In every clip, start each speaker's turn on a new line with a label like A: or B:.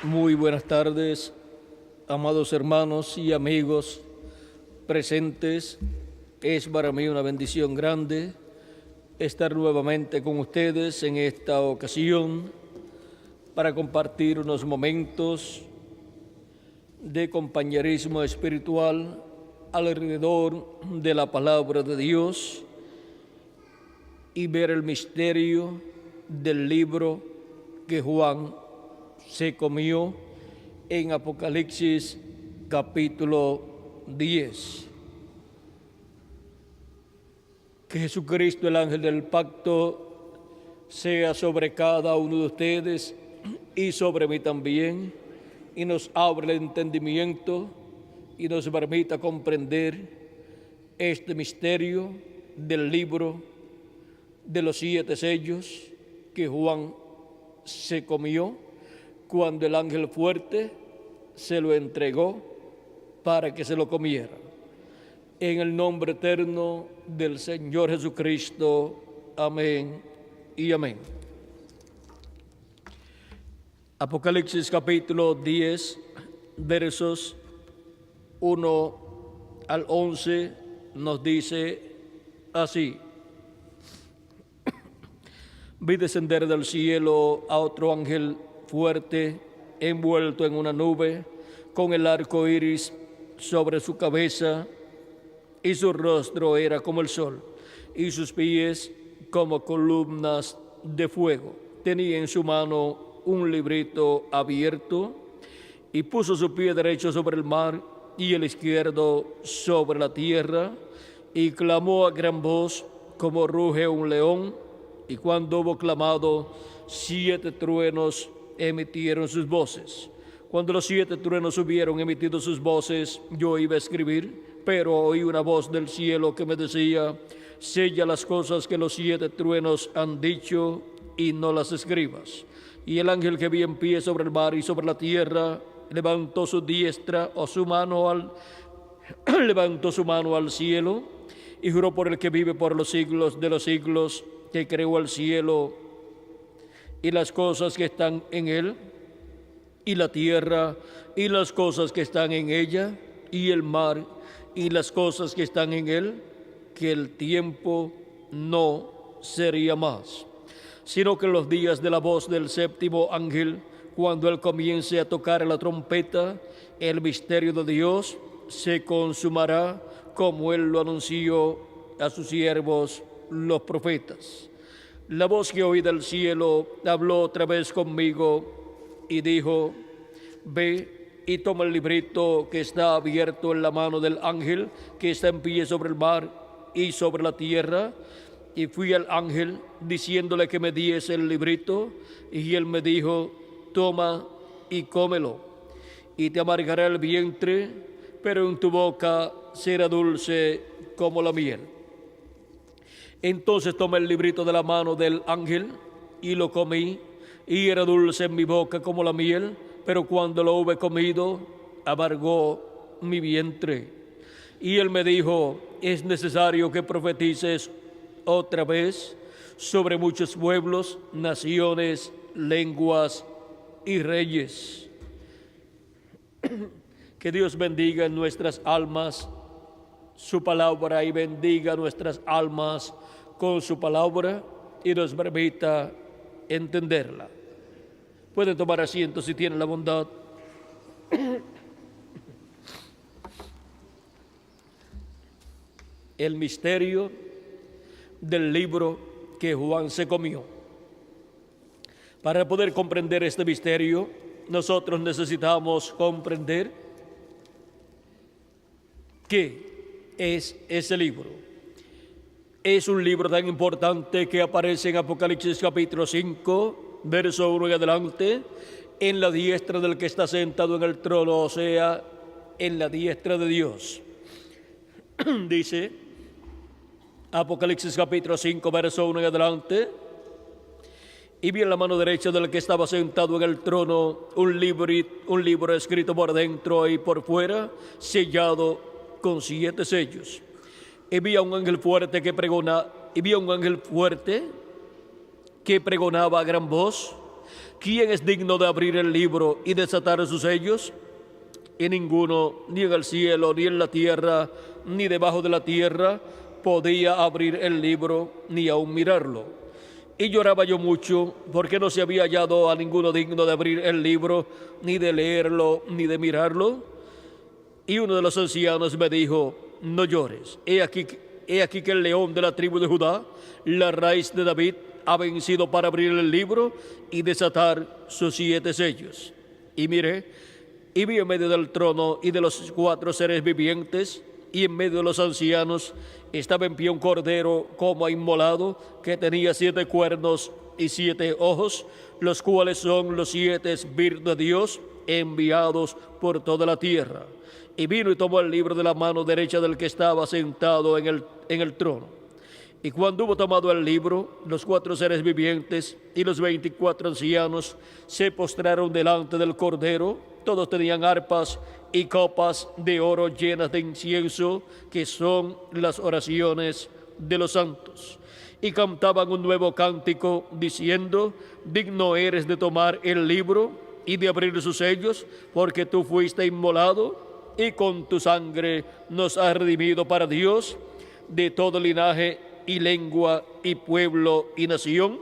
A: Muy buenas tardes, amados hermanos y amigos presentes. Es para mí una bendición grande estar nuevamente con ustedes en esta ocasión para compartir unos momentos de compañerismo espiritual alrededor de la palabra de Dios y ver el misterio del libro que Juan se comió en Apocalipsis capítulo 10. Que Jesucristo, el ángel del pacto, sea sobre cada uno de ustedes y sobre mí también, y nos abra el entendimiento y nos permita comprender este misterio del libro de los 7 sellos que Juan se comió cuando el ángel fuerte se lo entregó para que se lo comiera. En el nombre eterno del Señor Jesucristo. Amén y amén. Apocalipsis capítulo 10, versos 1 al 11 nos dice así: Vi descender del cielo a otro ángel fuerte, envuelto en una nube, con el arco iris sobre su cabeza, y su rostro era como el sol, y sus pies como columnas de fuego. Tenía en su mano un librito abierto, y puso su pie derecho sobre el mar y el izquierdo sobre la tierra, y clamó a gran voz como ruge un león, y cuando hubo clamado, 7 truenos emitieron sus voces. Cuando los 7 truenos hubieron emitido sus voces, yo iba a escribir, pero oí una voz del cielo que me decía: sella las cosas que los 7 truenos han dicho y no las escribas. Y el ángel que vi en pie sobre el mar y sobre la tierra levantó su diestra o su mano levantó su mano al cielo y juró por el que vive por los siglos de los siglos, que creó el cielo y las cosas que están en él, y la tierra y las cosas que están en ella, y el mar y las cosas que están en él, que el tiempo no sería más, sino que en los días de la voz del 7º ángel, cuando él comience a tocar la trompeta, el misterio de Dios se consumará, como él lo anunció a sus siervos los profetas. La voz que oí del cielo habló otra vez conmigo y dijo: ve y toma el librito que está abierto en la mano del ángel que está en pie sobre el mar y sobre la tierra. Y fui al ángel diciéndole que me diese el librito, y él me dijo: toma y cómelo, y te amargará el vientre, pero en tu boca será dulce como la miel. Entonces tomé el librito de la mano del ángel y lo comí, y era dulce en mi boca como la miel, pero cuando lo hube comido, amargó mi vientre. Y él me dijo: es necesario que profetices otra vez sobre muchos pueblos, naciones, lenguas y reyes. Que Dios bendiga en nuestras almas su palabra y bendiga nuestras almas con su palabra y nos permita entenderla. Pueden tomar asiento si tienen la bondad. El misterio del libro que Juan se comió. Para poder comprender este misterio, nosotros necesitamos comprender qué es ese libro. Es un libro tan importante que aparece en Apocalipsis capítulo 5, verso 1 en adelante, en la diestra del que está sentado en el trono, o sea, en la diestra de Dios. Dice Apocalipsis capítulo 5, verso 1 en adelante: y vi en la mano derecha del que estaba sentado en el trono un libro escrito por dentro y por fuera, sellado con 7 sellos. Y vi a un ángel fuerte que pregonaba a gran voz, ¿quién es digno de abrir el libro y desatar sus sellos? Y ninguno, ni en el cielo, ni en la tierra, ni debajo de la tierra, podía abrir el libro, ni aun mirarlo. Y lloraba yo mucho, porque no se había hallado a ninguno digno de abrir el libro, ni de leerlo, ni de mirarlo. Y uno de los ancianos me dijo: no llores, he aquí que el león de la tribu de Judá, la raíz de David, ha vencido para abrir el libro y desatar sus 7 sellos. Y miré, y vi en medio del trono y de los 4 seres vivientes, y en medio de los ancianos, estaba en pie un cordero como inmolado, que tenía 7 cuernos y 7 ojos, los cuales son los 7 espíritus de Dios enviados por toda la tierra. Y vino y tomó el libro de la mano derecha del que estaba sentado en el trono. Y cuando hubo tomado el libro, los 4 seres vivientes y los 24 ancianos se postraron delante del Cordero. Todos tenían arpas y copas de oro llenas de incienso, que son las oraciones de los santos. Y cantaban un nuevo cántico, diciendo: digno eres de tomar el libro y de abrir sus sellos, porque tú fuiste inmolado, y con tu sangre nos has redimido para Dios de todo linaje y lengua y pueblo y nación,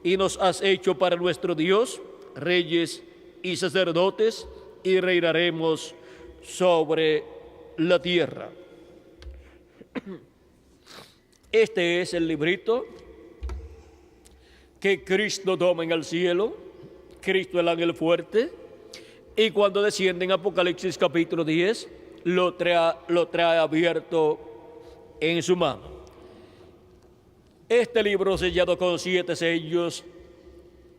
A: y nos has hecho para nuestro Dios reyes y sacerdotes, y reinaremos sobre la tierra. Este es el librito que Cristo toma en el cielo, Cristo el ángel fuerte, y cuando desciende en Apocalipsis capítulo 10, lo trae abierto en su mano. Este libro sellado con 7 sellos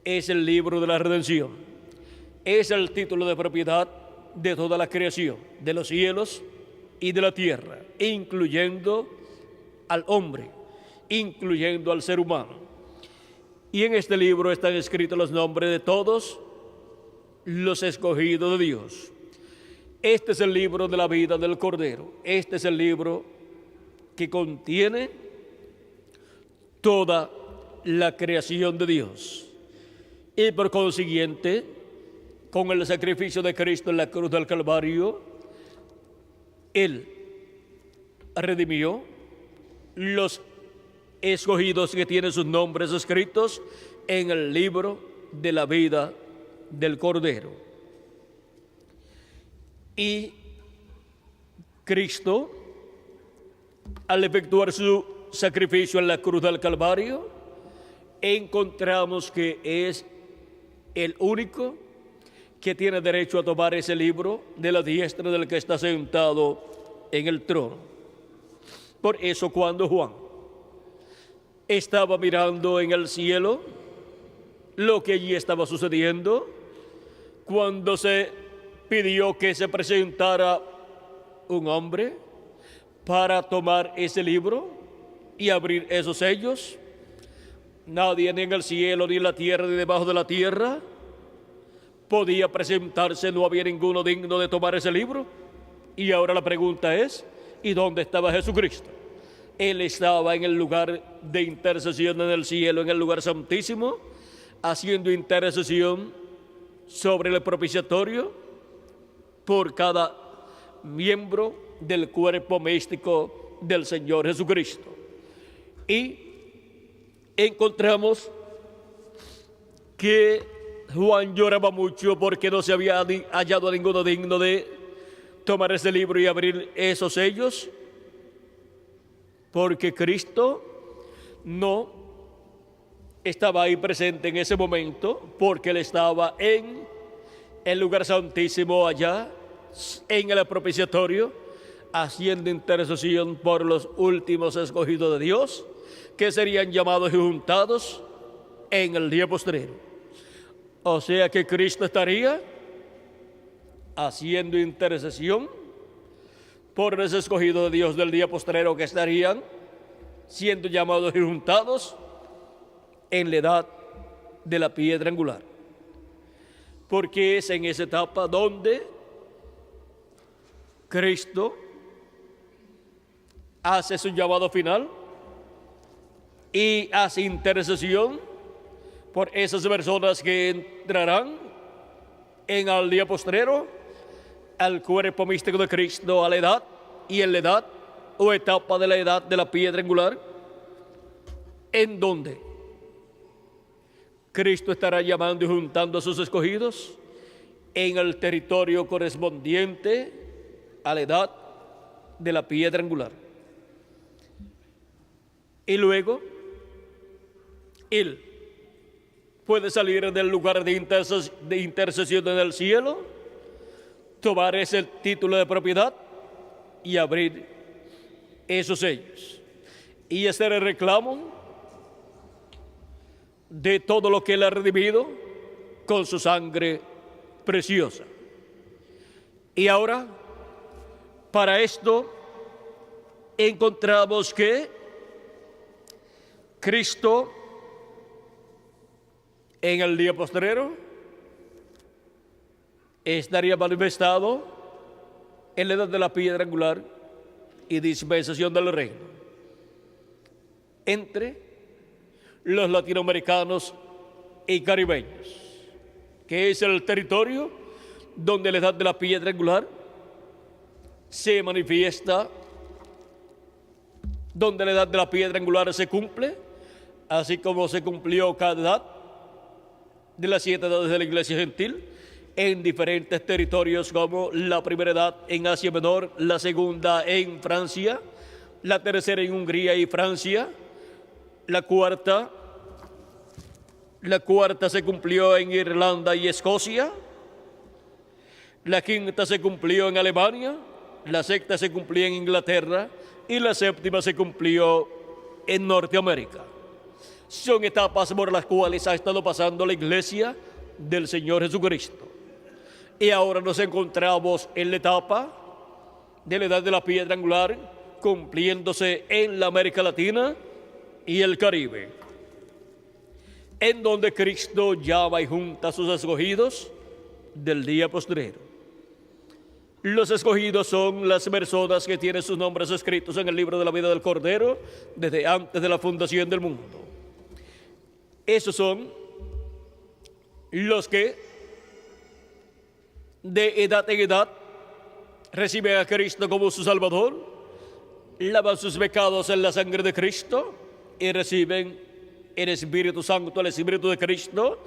A: es el libro de la redención. Es el título de propiedad de toda la creación, de los cielos y de la tierra, incluyendo al hombre, incluyendo al ser humano. Y en este libro están escritos los nombres de todos los escogidos de Dios. Este es el libro de la vida del Cordero. Este es el libro que contiene toda la creación de Dios. Y por consiguiente, con el sacrificio de Cristo en la cruz del Calvario, Él redimió los escogidos que tienen sus nombres escritos en el libro de la vida del Cordero. Y Cristo, al efectuar su sacrificio en la cruz del Calvario, encontramos que es el único que tiene derecho a tomar ese libro de la diestra del que está sentado en el trono. Por eso, cuando Juan estaba mirando en el cielo lo que allí estaba sucediendo, cuando se pidió que se presentara un hombre para tomar ese libro y abrir esos sellos, nadie ni en el cielo, ni en la tierra, ni debajo de la tierra podía presentarse. No había ninguno digno de tomar ese libro. Y ahora la pregunta es: ¿y dónde estaba Jesucristo? Él estaba en el lugar de intercesión en el cielo, en el lugar santísimo, haciendo intercesión sobre el propiciatorio por cada miembro del cuerpo místico del Señor Jesucristo. Y encontramos que Juan lloraba mucho porque no se había hallado a ninguno digno de tomar ese libro y abrir esos sellos, porque Cristo no estaba ahí presente en ese momento, porque Él estaba en el lugar santísimo allá, en el propiciatorio, haciendo intercesión por los últimos escogidos de Dios, que serían llamados y juntados en el día postrero. O sea que Cristo estaría haciendo intercesión por los escogidos de Dios del día postrero, que estarían siendo llamados y juntados en la edad de la piedra angular. Porque es en esa etapa donde Cristo hace su llamado final y hace intercesión por esas personas que entrarán en el día postrero al cuerpo místico de Cristo, a la edad y en la edad o etapa de la edad de la piedra angular, en donde Cristo estará llamando y juntando a sus escogidos en el territorio correspondiente a la edad de la piedra angular. Y luego, Él puede salir del lugar de intercesión en el cielo, tomar ese título de propiedad y abrir esos sellos y hacer el reclamo de todo lo que Él ha redimido con su sangre preciosa. Y ahora, para esto, encontramos que Cristo en el día postrero estaría manifestado en la edad de la piedra angular y dispensación del reino entre los latinoamericanos y caribeños, que es el territorio donde la edad de la piedra angular se manifiesta, donde la edad de la piedra angular se cumple, así como se cumplió cada edad de las 7 edades de la Iglesia Gentil en diferentes territorios, como la primera edad en Asia Menor, la segunda en Francia, la tercera en Hungría y Francia, la cuarta se cumplió en Irlanda y Escocia, la quinta se cumplió en Alemania, la sexta se cumplió en Inglaterra y la séptima se cumplió en Norteamérica. Son etapas por las cuales ha estado pasando la Iglesia del Señor Jesucristo. Y ahora nos encontramos en la etapa de la edad de la piedra angular, cumpliéndose en la América Latina y el Caribe, en donde Cristo llama y junta a sus escogidos del día postrero. Los escogidos son las personas que tienen sus nombres escritos en el libro de la vida del Cordero desde antes de la fundación del mundo. Esos son los que de edad en edad reciben a Cristo como su Salvador, lavan sus pecados en la sangre de Cristo y reciben el Espíritu Santo, el Espíritu de Cristo,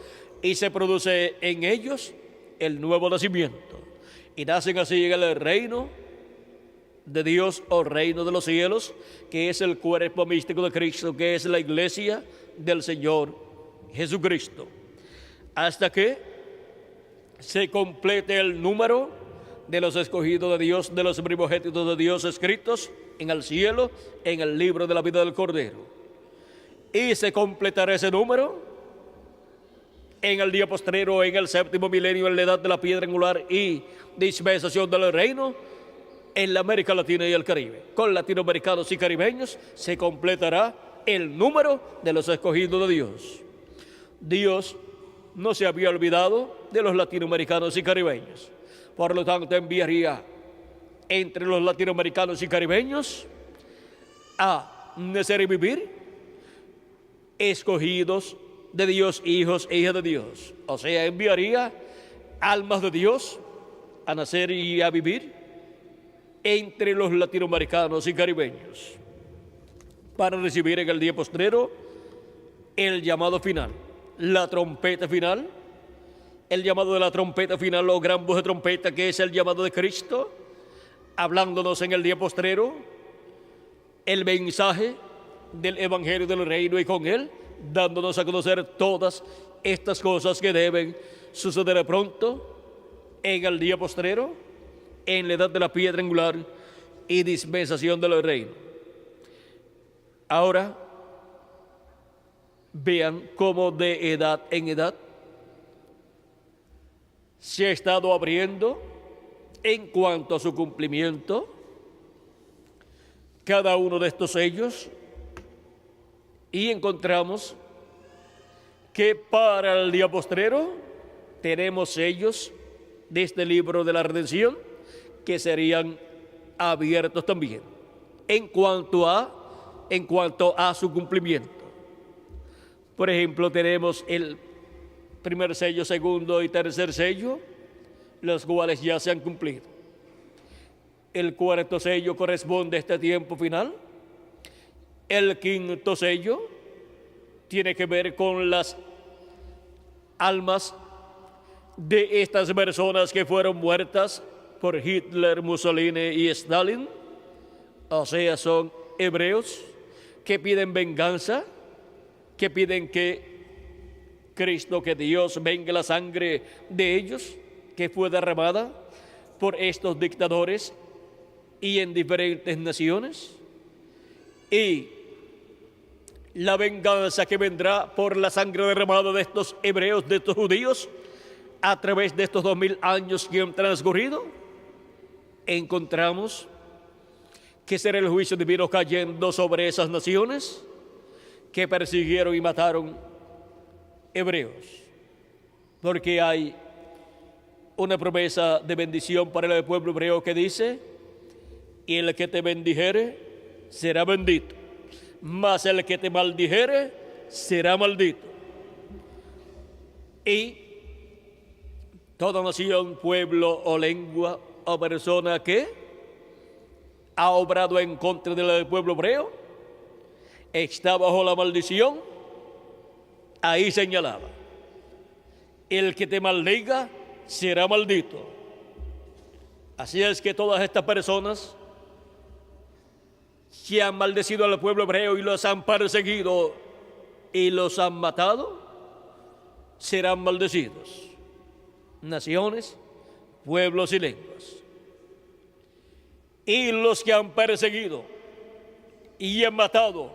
A: y se produce en ellos el nuevo nacimiento. Y nacen así en el reino de Dios o reino de los cielos, que es el cuerpo místico de Cristo, que es la iglesia del Señor Jesucristo, hasta que se complete el número de los escogidos de Dios, de los primogénitos de Dios escritos en el cielo, en el libro de la vida del Cordero. Y se completará ese número en el día postrero, en el séptimo milenio, en la edad de la piedra angular y dispensación del reino, en la América Latina y el Caribe. Con latinoamericanos y caribeños se completará el número de los escogidos de Dios. Dios no se había olvidado de los latinoamericanos y caribeños. Por lo tanto, enviaría entre los latinoamericanos y caribeños a nacer y vivir escogidos de Dios, hijos e hijas de Dios. O sea, enviaría almas de Dios a nacer y a vivir entre los latinoamericanos y caribeños para recibir en el día postrero el llamado final, la trompeta final, el llamado de la trompeta final o gran voz de trompeta, que es el llamado de Cristo, hablándonos en el día postrero el mensaje del Evangelio del Reino, y con él dándonos a conocer todas estas cosas que deben suceder pronto en el día postrero, en la edad de la piedra angular y dispensación del reino. Ahora vean cómo de edad en edad se ha estado abriendo en cuanto a su cumplimiento cada uno de estos sellos, y encontramos que para el día postrero tenemos sellos de este libro de la redención que serían abiertos también en cuanto a su cumplimiento. Por ejemplo, tenemos el primer sello, segundo y tercer sello, los cuales ya se han cumplido. El cuarto sello corresponde a este tiempo final. El quinto sello tiene que ver con las almas de estas personas que fueron muertas por Hitler, Mussolini y Stalin. O sea, son hebreos que piden venganza, que piden que Cristo, que Dios venga la sangre de ellos, que fue derramada por estos dictadores y en diferentes naciones. Y la venganza que vendrá por la sangre derramada de estos hebreos, de estos judíos, a través de estos 2000 años que han transcurrido, encontramos que será el juicio divino cayendo sobre esas naciones que persiguieron y mataron hebreos. Porque hay una promesa de bendición para el pueblo hebreo que dice: y el que te bendijere será bendito, mas el que te maldijere será maldito. Y toda nación, pueblo o lengua o persona que ha obrado en contra del pueblo hebreo está bajo la maldición. Ahí señalaba: el que te maldiga será maldito. Así es que todas estas personas que han maldecido al pueblo hebreo y los han perseguido y los han matado, serán maldecidos. Naciones, pueblos y lenguas. Y los que han perseguido y han matado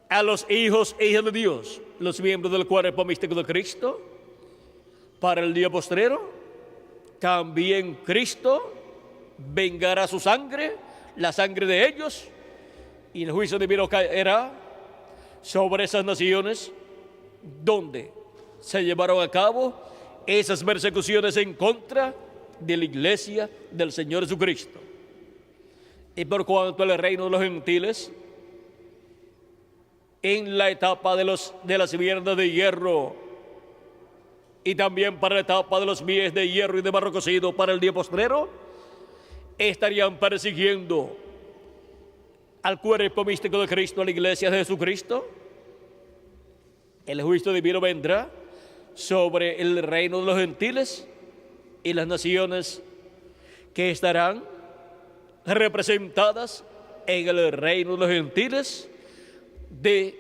A: a los hijos e hijas de Dios, los miembros del cuerpo místico de Cristo, para el día postrero, también Cristo vengará su sangre, la sangre de ellos, y el juicio divino caerá sobre esas naciones donde se llevaron a cabo esas persecuciones en contra de la iglesia del Señor Jesucristo. Y por cuanto el reino de los gentiles, en la etapa de las piernas de hierro, y también para la etapa de los pies de hierro y de barro cocido para el día postrero, estarían persiguiendo al cuerpo místico de Cristo, a la iglesia de Jesucristo. El juicio divino vendrá sobre el reino de los gentiles y las naciones que estarán representadas en el reino de los gentiles, de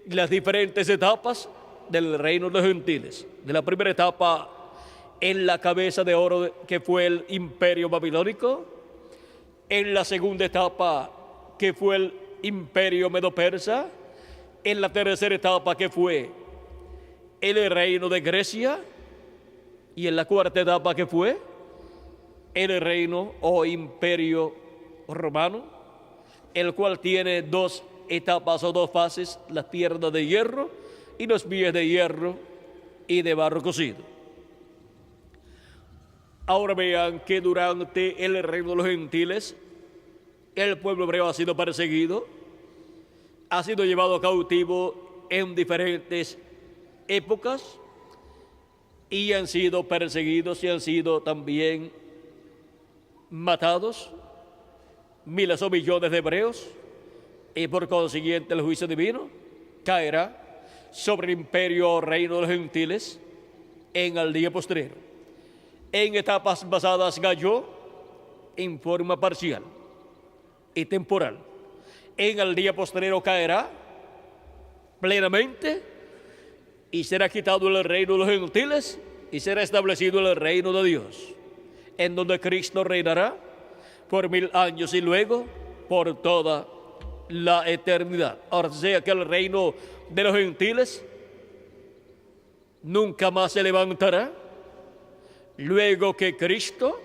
A: las diferentes etapas del reino de los gentiles. De la primera etapa, en la cabeza de oro que fue el imperio babilónico; en la segunda etapa, que fue el imperio medo-persa; en la tercera etapa, que fue el reino de Grecia; y en la cuarta etapa, que fue el reino o imperio romano, el cual tiene dos etapas o dos fases: las piernas de hierro y los pies de hierro y de barro cocido. Ahora vean que durante el reino de los gentiles, el pueblo hebreo ha sido perseguido, ha sido llevado cautivo en diferentes épocas, y han sido perseguidos y han sido también matados miles o millones de hebreos, y por consiguiente el juicio divino caerá sobre el imperio o reino de los gentiles en el día postrero. En etapas pasadas cayó en forma parcial y temporal. En el día postrero caerá plenamente y será quitado el reino de los gentiles y será establecido el reino de Dios, en donde Cristo reinará por 1000 años y luego por toda la eternidad. Ahora, sea que el reino de los gentiles nunca más se levantará luego que Cristo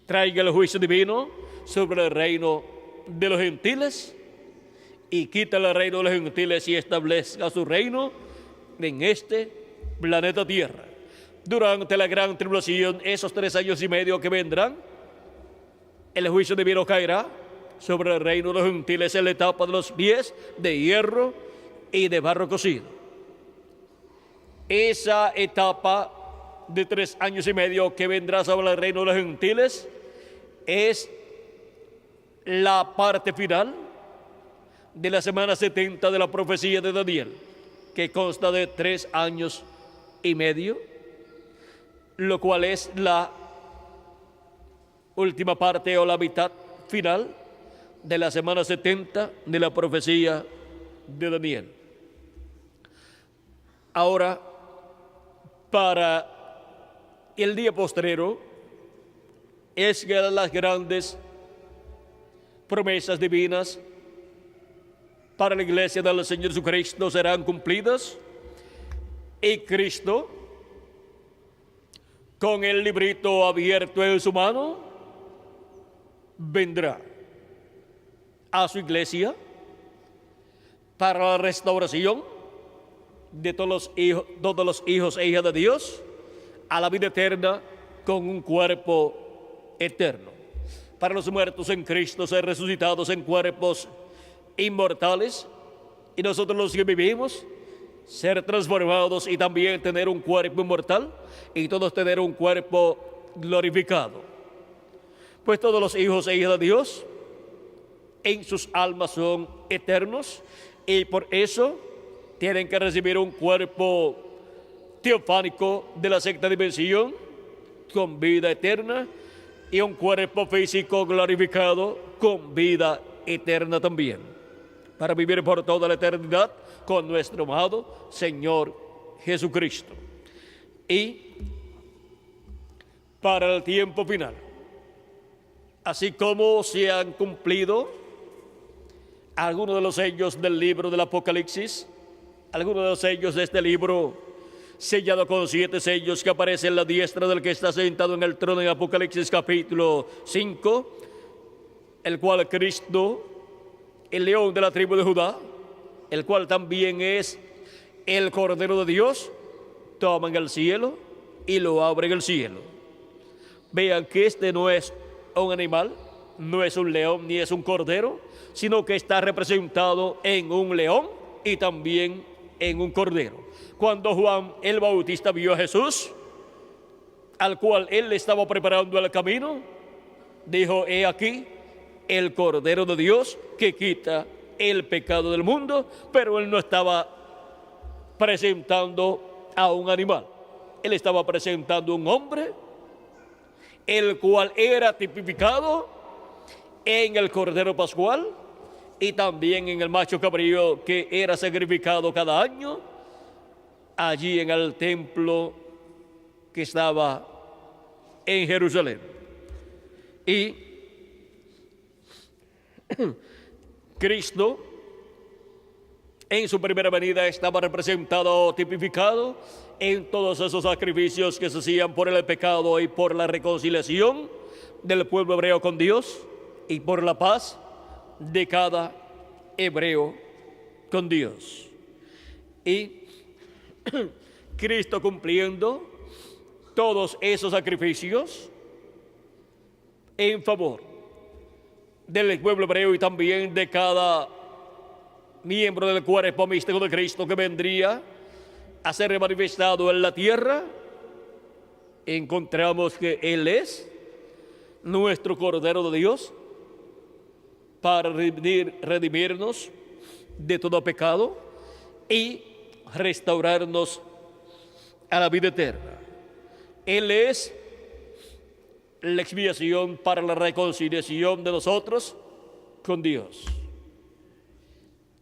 A: traiga el juicio divino sobre el reino de los gentiles y quita el reino de los gentiles y establezca su reino en este planeta Tierra. Durante la gran tribulación, esos 3 años y medio que vendrán, el juicio divino caerá sobre el reino de los gentiles en la etapa de los pies de hierro y de barro cocido. Esa etapa de 3 años y medio que vendrá sobre el reino de los gentiles es la parte final de la semana 70 de la profecía de Daniel, que consta de 3 años y medio, lo cual es la última parte o la mitad final de la semana 70 de la profecía de Daniel. Ahora, para el día postrero, es que las grandes promesas divinas para la iglesia del Señor Jesucristo serán cumplidas, y Cristo, con el librito abierto en su mano, vendrá a su iglesia para la restauración de todos los hijos e hijas de Dios a la vida eterna con un cuerpo eterno. Para los muertos en Cristo ser resucitados en cuerpos inmortales, y nosotros los que vivimos ser transformados y también tener un cuerpo inmortal, y todos tener un cuerpo glorificado. Pues todos los hijos e hijas de Dios en sus almas son eternos, y por eso tienen que recibir un cuerpo teofánico de la sexta dimensión con vida eterna, y un cuerpo físico glorificado con vida eterna también, para vivir por toda la eternidad con nuestro amado Señor Jesucristo. Y para el tiempo final, así como se han cumplido algunos de los sellos del libro del Apocalipsis, algunos de los sellos de este libro sellado con 7 sellos que aparece en la diestra del que está sentado en el trono en Apocalipsis capítulo 5, el cual Cristo, el león de la tribu de Judá, el cual también es el Cordero de Dios, toma en el cielo y lo abre en el cielo. Vean que este no es un animal, no es un león ni es un cordero, sino que está representado en un león y también en un cordero. Cuando Juan el Bautista vio a Jesús, al cual él estaba preparando el camino, dijo: he aquí el Cordero de Dios que quita el pecado del mundo. Pero él no estaba presentando a un animal, él estaba presentando a un hombre, el cual era tipificado en el Cordero Pascual y también en el macho cabrío que era sacrificado cada año allí en el templo que estaba en Jerusalén. Y Cristo en su primera venida estaba representado, tipificado en todos esos sacrificios que se hacían por el pecado y por la reconciliación del pueblo hebreo con Dios y por la paz de cada hebreo con Dios. Y Cristo, cumpliendo todos esos sacrificios en favor del pueblo hebreo y también de cada miembro del cuerpo místico de Cristo que vendría a ser manifestado en la tierra, encontramos que Él es nuestro Cordero de Dios para redimirnos de todo pecado y restaurarnos a la vida eterna. Él es la expiación para la reconciliación de nosotros con Dios.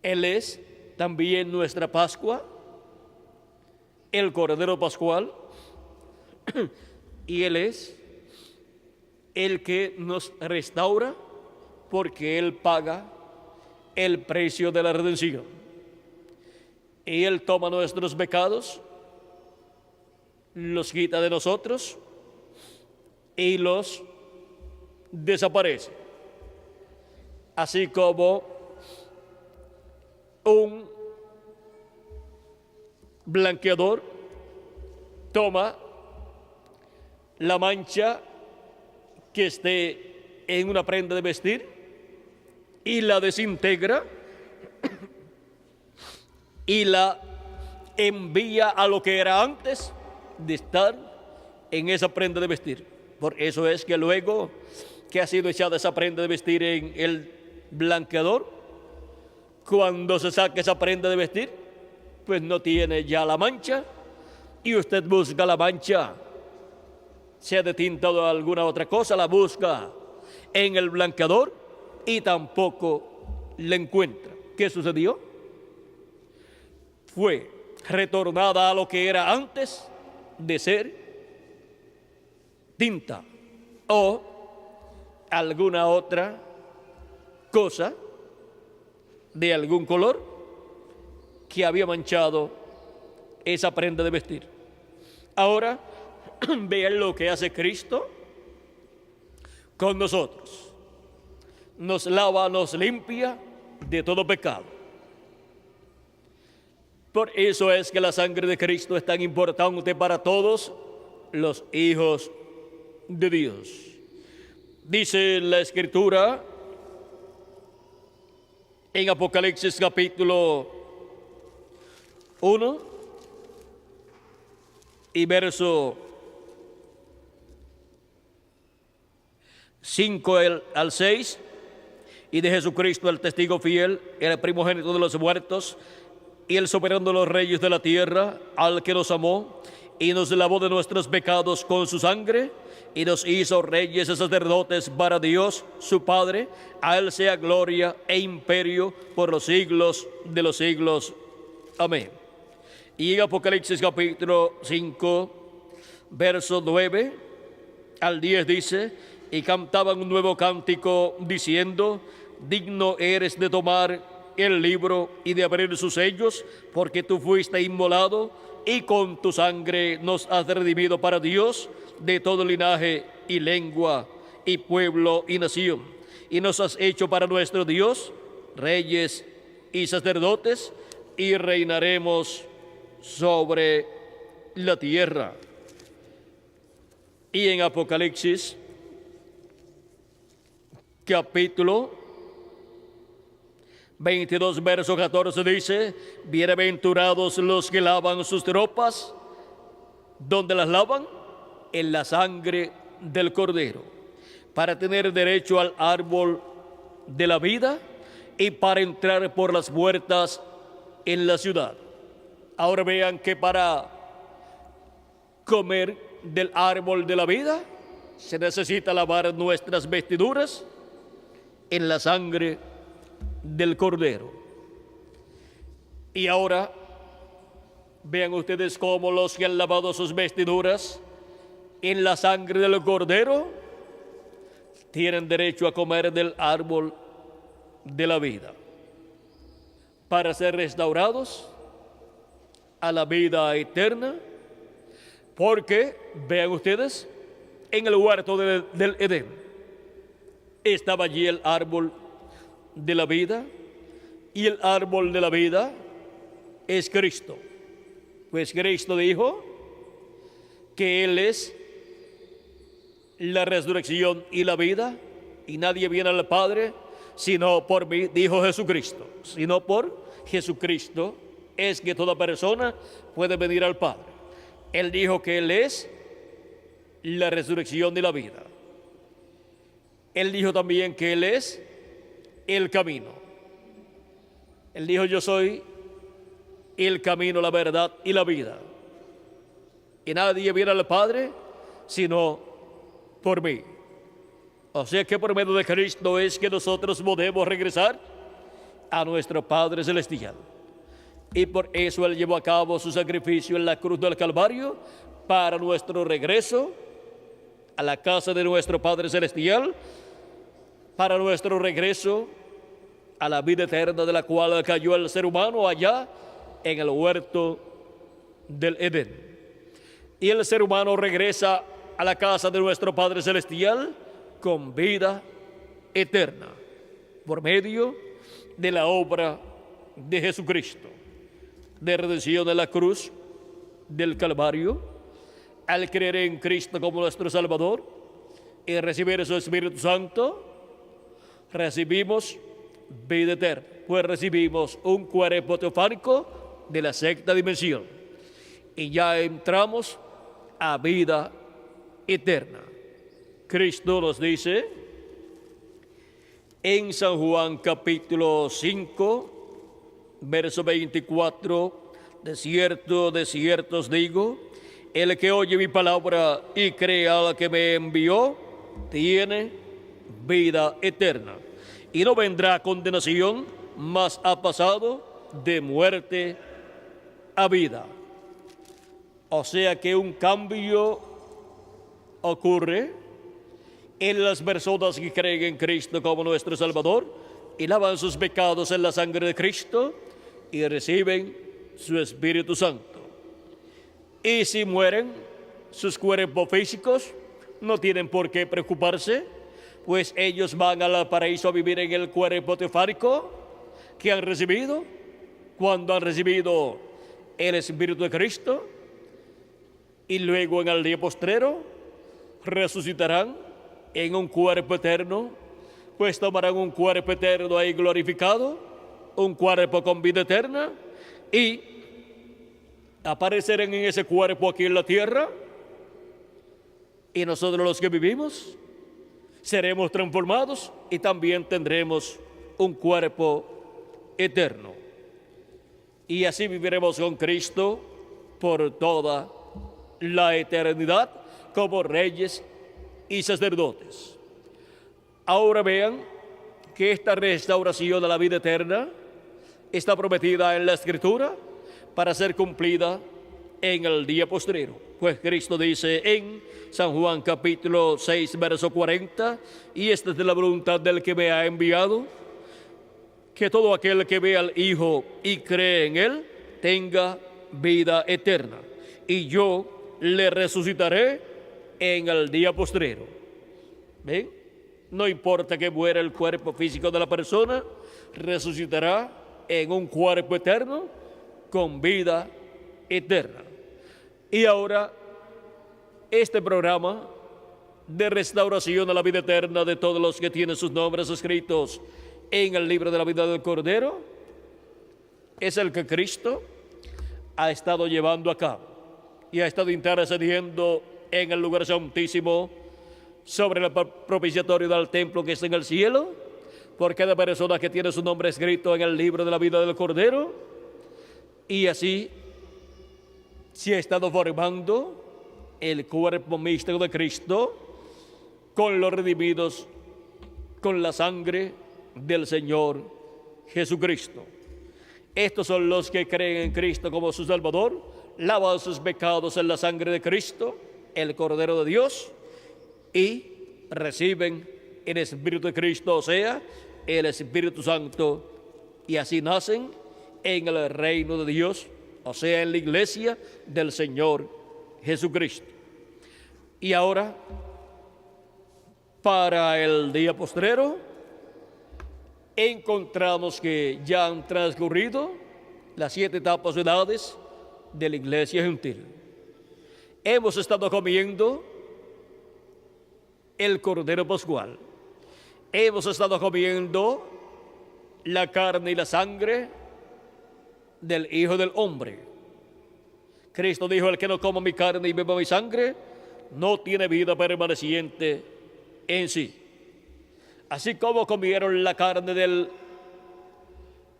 A: Él es también nuestra Pascua, el Cordero Pascual, y Él es el que nos restaura porque Él paga el precio de la redención. Y Él toma nuestros pecados, los quita de nosotros y los desaparece. Así como un blanqueador toma la mancha que esté en una prenda de vestir y la desintegra y la envía a lo que era antes de estar en esa prenda de vestir. Por eso es que luego que ha sido echada esa prenda de vestir en el blanqueador, cuando se saca esa prenda de vestir, pues no tiene ya la mancha, y usted busca la mancha, sea de tinta o de alguna otra cosa, la busca en el blanqueador y tampoco la encuentra. ¿Qué sucedió? Fue retornada a lo que era antes de ser tinta o alguna otra cosa de algún color que había manchado esa prenda de vestir. Ahora vean lo que hace Cristo con nosotros. Nos lava, nos limpia de todo pecado. Por eso es que la sangre de Cristo es tan importante para todos los hijos de Dios. Dice la Escritura en Apocalipsis capítulo 1 y verso 5 al 6, y de Jesucristo el testigo fiel, el primogénito de los muertos y el soberano de los reyes de la tierra, al que nos amó y nos lavó de nuestros pecados con su sangre y nos hizo reyes y sacerdotes para Dios su Padre. A él sea gloria e imperio por los siglos de los siglos. Amén. Y en Apocalipsis capítulo 5, verso 9 al 10 dice: y cantaban un nuevo cántico diciendo: digno eres de tomar el libro y de abrir sus sellos, porque tú fuiste inmolado y con tu sangre nos has redimido para Dios de todo linaje y lengua y pueblo y nación, y nos has hecho para nuestro Dios reyes y sacerdotes, y reinaremos sobre la tierra. Y en Apocalipsis capítulo 22, verso 14 dice: bienaventurados los que lavan sus ropas. ¿Dónde las lavan? En la sangre del Cordero, para tener derecho al árbol de la vida y para entrar por las puertas en la ciudad. Ahora vean que para comer del árbol de la vida se necesita lavar nuestras vestiduras en la sangre del Cordero. Y ahora vean ustedes cómo los que han lavado sus vestiduras en la sangre del Cordero tienen derecho a comer del árbol de la vida, para ser restaurados a la vida eterna. Porque vean ustedes, en el huerto del Edén estaba allí el árbol de la vida, y el árbol de la vida es Cristo. Pues Cristo dijo que Él es la resurrección y la vida, y nadie viene al Padre sino por mí, dijo Jesucristo. Sino por Jesucristo es que toda persona puede venir al Padre. Él dijo que Él es la resurrección y la vida. Él dijo también que Él es el camino. Él dijo: yo soy el camino, la verdad y la vida, y nadie viene al Padre sino por mí. O sea que por medio de Cristo es que nosotros podemos regresar a nuestro Padre Celestial, y por eso Él llevó a cabo su sacrificio en la cruz del Calvario para nuestro regreso a la casa de nuestro Padre Celestial, para nuestro regreso a la vida eterna de la cual cayó el ser humano allá en el huerto del Edén. Y el ser humano regresa a la casa de nuestro Padre Celestial con vida eterna, por medio de la obra de Jesucristo, de redención de la cruz del Calvario. Al creer en Cristo como nuestro Salvador y recibir su Espíritu Santo, recibimos vida eterna, pues recibimos un cuerpo teofánico de la sexta dimensión. Y ya entramos a vida eterna. Cristo nos dice en San Juan capítulo 5, verso 24, de cierto os digo, el que oye mi palabra y cree al que me envió, tiene vida eterna. Y no vendrá a condenación, mas ha pasado de muerte a vida. O sea que un cambio ocurre en las personas que creen en Cristo como nuestro Salvador y lavan sus pecados en la sangre de Cristo y reciben su Espíritu Santo. Y si mueren sus cuerpos físicos, no tienen por qué preocuparse, pues ellos van al paraíso a vivir en el cuerpo teofánico que han recibido cuando han recibido el Espíritu de Cristo, y luego en el día postrero resucitarán en un cuerpo eterno, pues tomarán un cuerpo eterno ahí glorificado, un cuerpo con vida eterna, y aparecerán en ese cuerpo aquí en la tierra, y nosotros los que vivimos seremos transformados y también tendremos un cuerpo eterno. Y así viviremos con Cristo por toda la eternidad como reyes y sacerdotes. Ahora vean que esta restauración de la vida eterna está prometida en la Escritura para ser cumplida en el día postrero. Pues Cristo dice en San Juan capítulo 6, verso 40, y esta es la voluntad del que me ha enviado, que todo aquel que ve al Hijo y cree en Él tenga vida eterna, y yo le resucitaré en el día postrero. ¿Ven? No importa que muera el cuerpo físico de la persona, resucitará en un cuerpo eterno con vida eterna. Y ahora, este programa de restauración a la vida eterna de todos los que tienen sus nombres escritos en el libro de la vida del Cordero es el que Cristo ha estado llevando a cabo y ha estado intercediendo en el lugar santísimo sobre el propiciatorio del templo que está en el cielo, por cada persona que tiene su nombre escrito en el libro de la vida del Cordero. Y así se ha estado formando el cuerpo místico de Cristo con los redimidos con la sangre del Señor Jesucristo. Estos son los que creen en Cristo como su Salvador, lavan sus pecados en la sangre de Cristo, el Cordero de Dios, y reciben el Espíritu de Cristo, o sea, el Espíritu Santo, y así nacen en el reino de Dios, o sea, en la iglesia del Señor Jesucristo. Y ahora, para el día postrero, encontramos que ya han transcurrido las 7 etapas de edades de la iglesia gentil. Hemos estado comiendo el Cordero Pascual. Hemos estado comiendo la carne y la sangre del Hijo del Hombre. Cristo dijo: el que no coma mi carne y beba mi sangre, no tiene vida permaneciente en sí. Así como comieron la carne del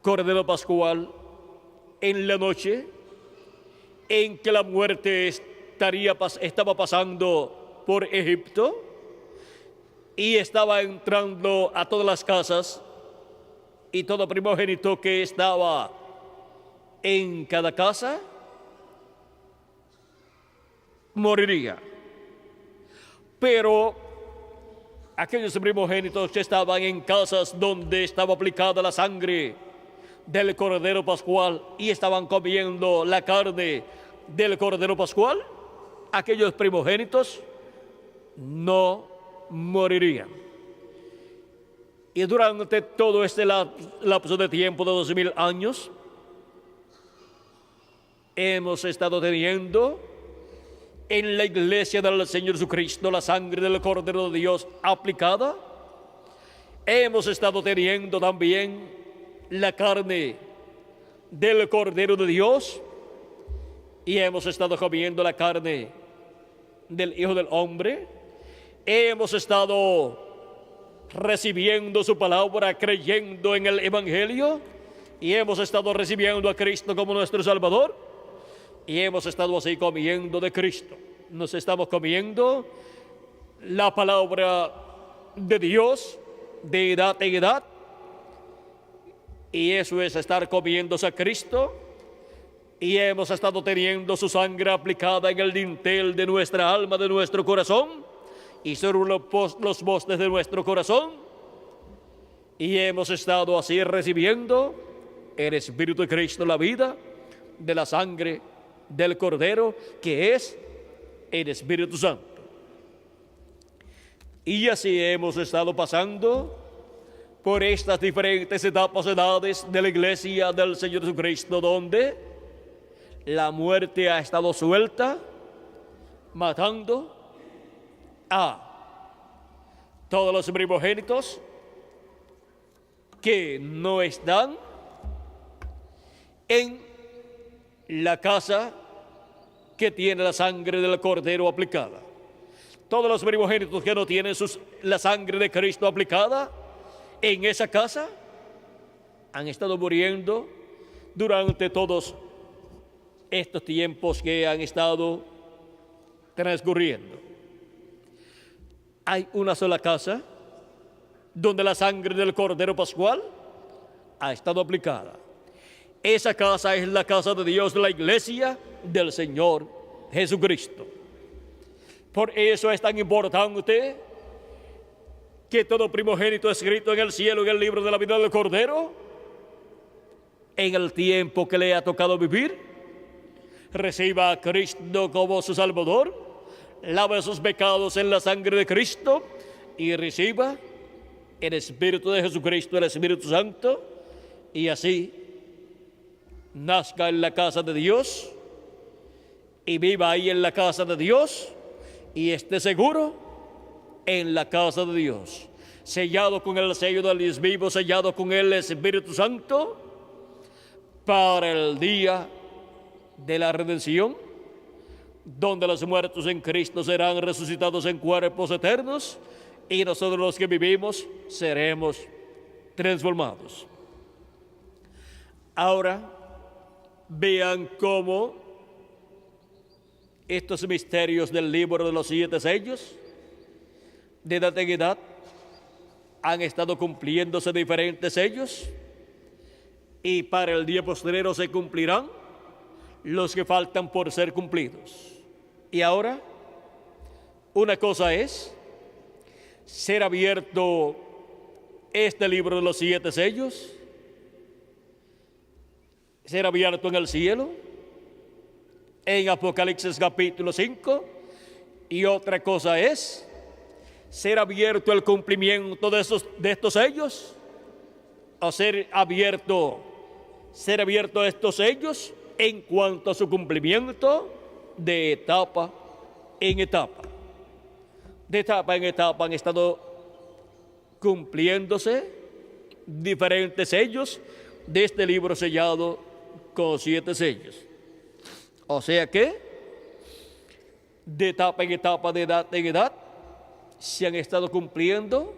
A: Cordero Pascual en la noche en que la muerte estaba pasando por Egipto y estaba entrando a todas las casas, y todo primogénito que estaba en cada casa moriría. Pero aquellos primogénitos que estaban en casas donde estaba aplicada la sangre del Cordero Pascual y estaban comiendo la carne del Cordero Pascual, aquellos primogénitos no morirían. Y durante todo este lapso de tiempo de 2000 años, hemos estado teniendo en la iglesia del Señor Jesucristo la sangre del Cordero de Dios aplicada. Hemos estado teniendo también la carne del Cordero de Dios y hemos estado comiendo la carne del Hijo del Hombre. Hemos estado recibiendo su palabra, creyendo en el Evangelio, y hemos estado recibiendo a Cristo como nuestro Salvador, y hemos estado así comiendo de Cristo. Nos estamos comiendo la palabra de Dios de edad en edad, y eso es estar comiéndose a Cristo, y hemos estado teniendo su sangre aplicada en el dintel de nuestra alma, de nuestro corazón, y sobre los postes de nuestro corazón, y hemos estado así recibiendo el Espíritu de Cristo, la vida de la sangre del Cordero, que es el Espíritu Santo. Y así hemos estado pasando por estas diferentes etapas, edades de la iglesia del Señor Jesucristo, donde la muerte ha estado suelta, matando a todos los primogénitos que no están en la casa que tiene la sangre del Cordero aplicada. Todos los primogénitos que no tienen la sangre de Cristo aplicada en esa casa han estado muriendo durante todos estos tiempos que han estado transcurriendo. Hay una sola casa donde la sangre del Cordero Pascual ha estado aplicada. Esa casa es la casa de Dios, la iglesia del Señor Jesucristo. Por eso es tan importante que todo primogénito escrito en el cielo, en el libro de la vida del Cordero, en el tiempo que le ha tocado vivir, reciba a Cristo como su Salvador, lave sus pecados en la sangre de Cristo y reciba el Espíritu de Jesucristo, el Espíritu Santo, y así nazca en la casa de Dios y viva ahí en la casa de Dios y esté seguro en la casa de Dios, sellado con el sello del Dios vivo, sellado con el Espíritu Santo para el día de la redención, donde los muertos en Cristo serán resucitados en cuerpos eternos y nosotros los que vivimos seremos transformados. Ahora vean cómo estos misterios del libro de los 7 sellos, de edad en edad, han estado cumpliéndose diferentes sellos, y para el día postrero se cumplirán los que faltan por ser cumplidos. Y ahora, una cosa es ser abierto este libro de los 7 sellos, ser abierto en el cielo, en Apocalipsis capítulo 5, y otra cosa es ser abierto el cumplimiento de estos sellos, o ser abierto a estos sellos en cuanto a su cumplimiento de etapa en etapa. De etapa en etapa han estado cumpliéndose diferentes sellos de este libro sellado con 7 sellos. O sea que de etapa en etapa, de edad en edad, se han estado cumpliendo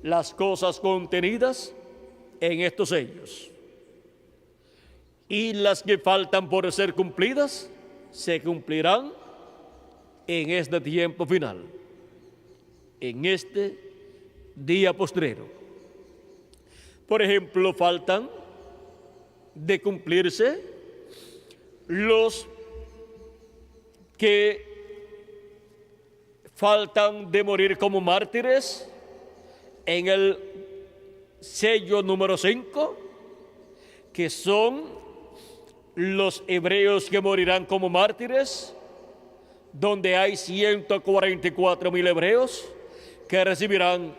A: las cosas contenidas en estos sellos. Y las que faltan por ser cumplidas se cumplirán en este tiempo final, en este día postrero. Por ejemplo, faltan de cumplirse los que faltan de morir como mártires en el sello número 5, que son los hebreos que morirán como mártires, donde hay 144,000 hebreos que recibirán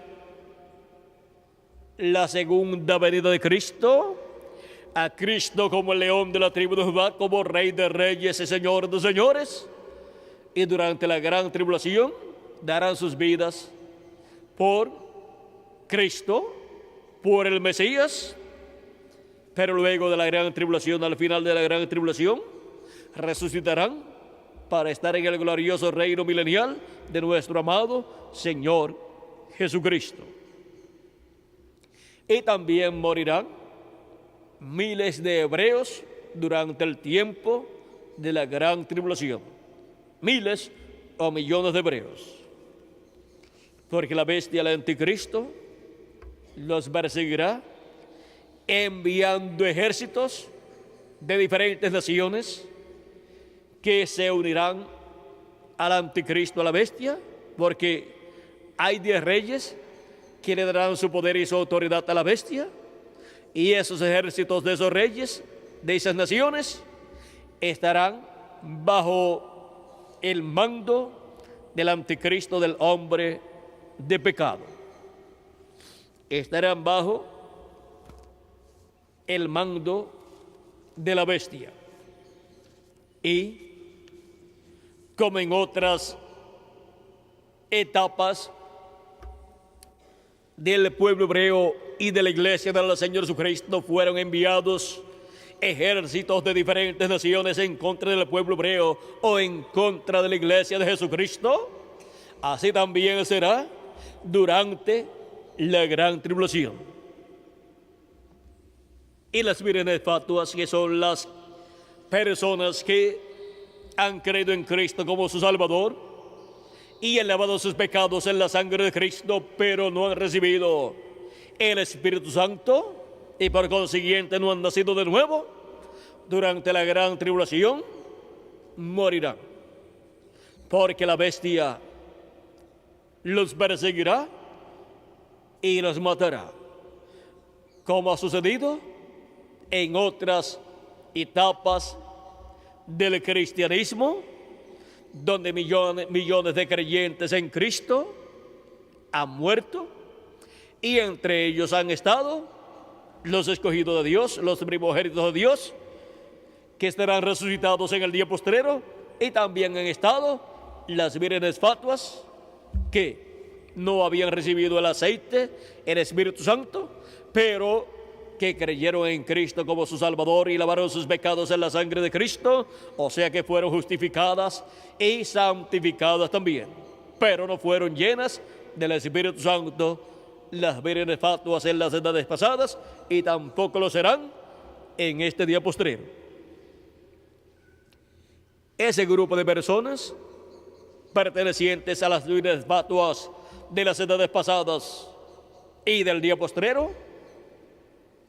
A: la segunda venida de Cristo, a Cristo como el león de la tribu de Judá, como Rey de reyes y Señor de señores, y durante la gran tribulación darán sus vidas por Cristo, por el Mesías, pero luego de la gran tribulación, al final de la gran tribulación, resucitarán para estar en el glorioso reino milenial de nuestro amado Señor Jesucristo. Y también morirán miles de hebreos durante el tiempo de la gran tribulación. Miles o millones de hebreos. Porque la bestia, el anticristo, los perseguirá enviando ejércitos de diferentes naciones que se unirán al anticristo, a la bestia, porque hay 10 reyes que le darán su poder y su autoridad a la bestia, y esos ejércitos de esos reyes, de esas naciones, estarán bajo el mando del anticristo, del hombre de pecado. Estarán bajo el mando de la bestia. Y como en otras etapas del pueblo hebreo y de la iglesia del Señor Jesucristo, fueron enviados ejércitos de diferentes naciones en contra del pueblo hebreo o en contra de la iglesia de Jesucristo, así también será durante la gran tribulación. Y las vírgenes fatuas, que son las personas que han creído en Cristo como su Salvador y han lavado sus pecados en la sangre de Cristo, pero no han recibido el Espíritu Santo y por consiguiente no han nacido de nuevo, durante la gran tribulación morirán, porque la bestia los perseguirá y los matará, como ha sucedido en otras etapas del cristianismo, donde millones de creyentes en Cristo han muerto, y entre ellos han estado los escogidos de Dios, los primogénitos de Dios, que estarán resucitados en el día postrero, y también han estado las vírgenes fatuas, que no habían recibido el aceite, el Espíritu Santo, pero que creyeron en Cristo como su Salvador y lavaron sus pecados en la sangre de Cristo, o sea que fueron justificadas y santificadas también, pero no fueron llenas del Espíritu Santo las vírgenes fatuas en las edades pasadas, y tampoco lo serán en este día postrero. Ese grupo de personas pertenecientes a las vírgenes fatuas de las edades pasadas y del día postrero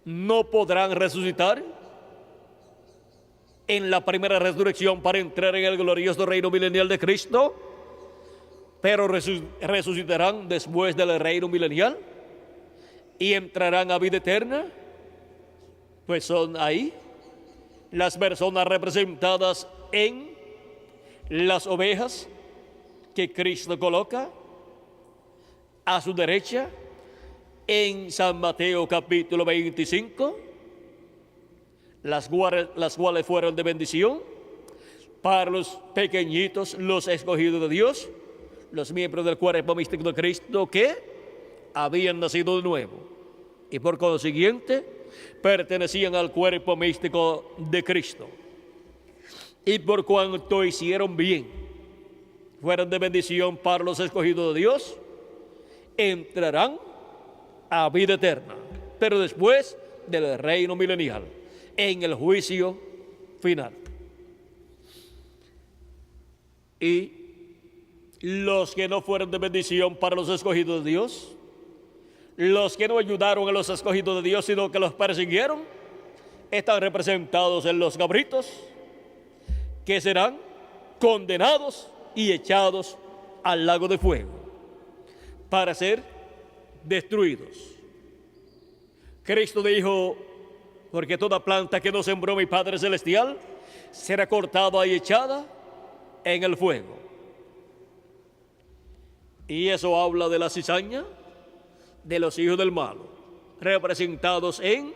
A: no podrán resucitar en la primera resurrección para entrar en el glorioso reino milenial de Cristo, pero resucitarán después del reino milenial y entrarán a vida eterna. Pues son ahí las personas representadas en las ovejas que Cristo coloca a su derecha en San Mateo capítulo 25, las cuales fueron de bendición para los pequeñitos, los escogidos de Dios, los miembros del cuerpo místico de Cristo que habían nacido de nuevo y por consiguiente pertenecían al cuerpo místico de Cristo. Y por cuanto hicieron bien, fueron de bendición para los escogidos de Dios, entrarán a vida eterna, pero después del reino milenial, en el juicio final. Y los que no fueron de bendición para los escogidos de Dios, los que no ayudaron a los escogidos de Dios, sino que los persiguieron, están representados en los cabritos, que serán condenados y echados al lago de fuego para ser destruidos. Cristo dijo: porque toda planta que no sembró mi Padre Celestial será cortada y echada en el fuego. Y eso habla de la cizaña de los hijos del malo, representados en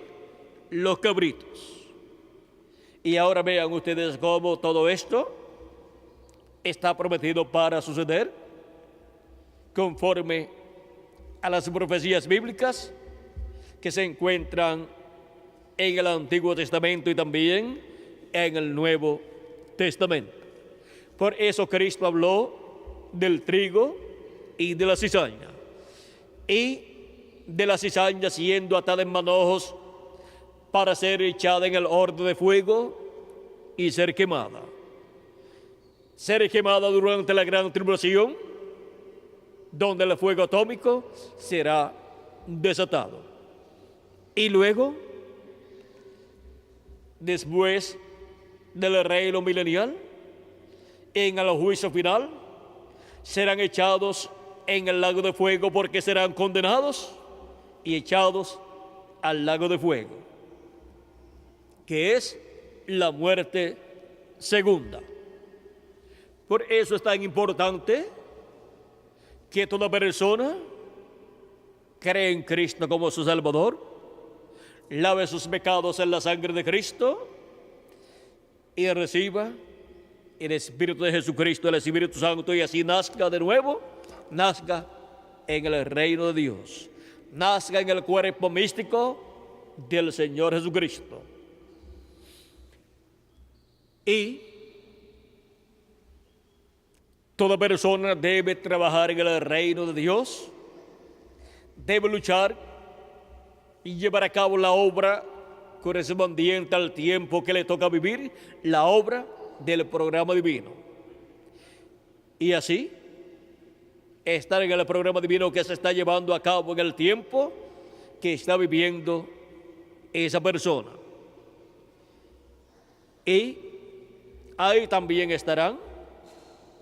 A: los cabritos. Y ahora vean ustedes cómo todo esto está prometido para suceder conforme a las profecías bíblicas que se encuentran en el Antiguo Testamento y también en el Nuevo Testamento. Por eso Cristo habló del trigo y de la cizaña, y de la cizaña siendo atada en manojos para ser echada en el horno de fuego y ser quemada. Ser quemada durante la gran tribulación, donde el fuego atómico será desatado. Y luego, después del reino milenial, en el juicio final, serán echados en el lago de fuego porque serán condenados y echados al lago de fuego, que es la muerte segunda. Por eso es tan importante que toda persona cree en Cristo como su Salvador, lave sus pecados en la sangre de Cristo y reciba el Espíritu de Jesucristo, el Espíritu Santo, y así nazca de nuevo, nazca en el reino de Dios, nazca en el cuerpo místico del Señor Jesucristo. Y toda persona debe trabajar en el reino de Dios, debe luchar y llevar a cabo la obra correspondiente al tiempo que le toca vivir, la obra del programa divino. Y así, estar en el programa divino que se está llevando a cabo en el tiempo que está viviendo esa persona. Y ahí también estarán,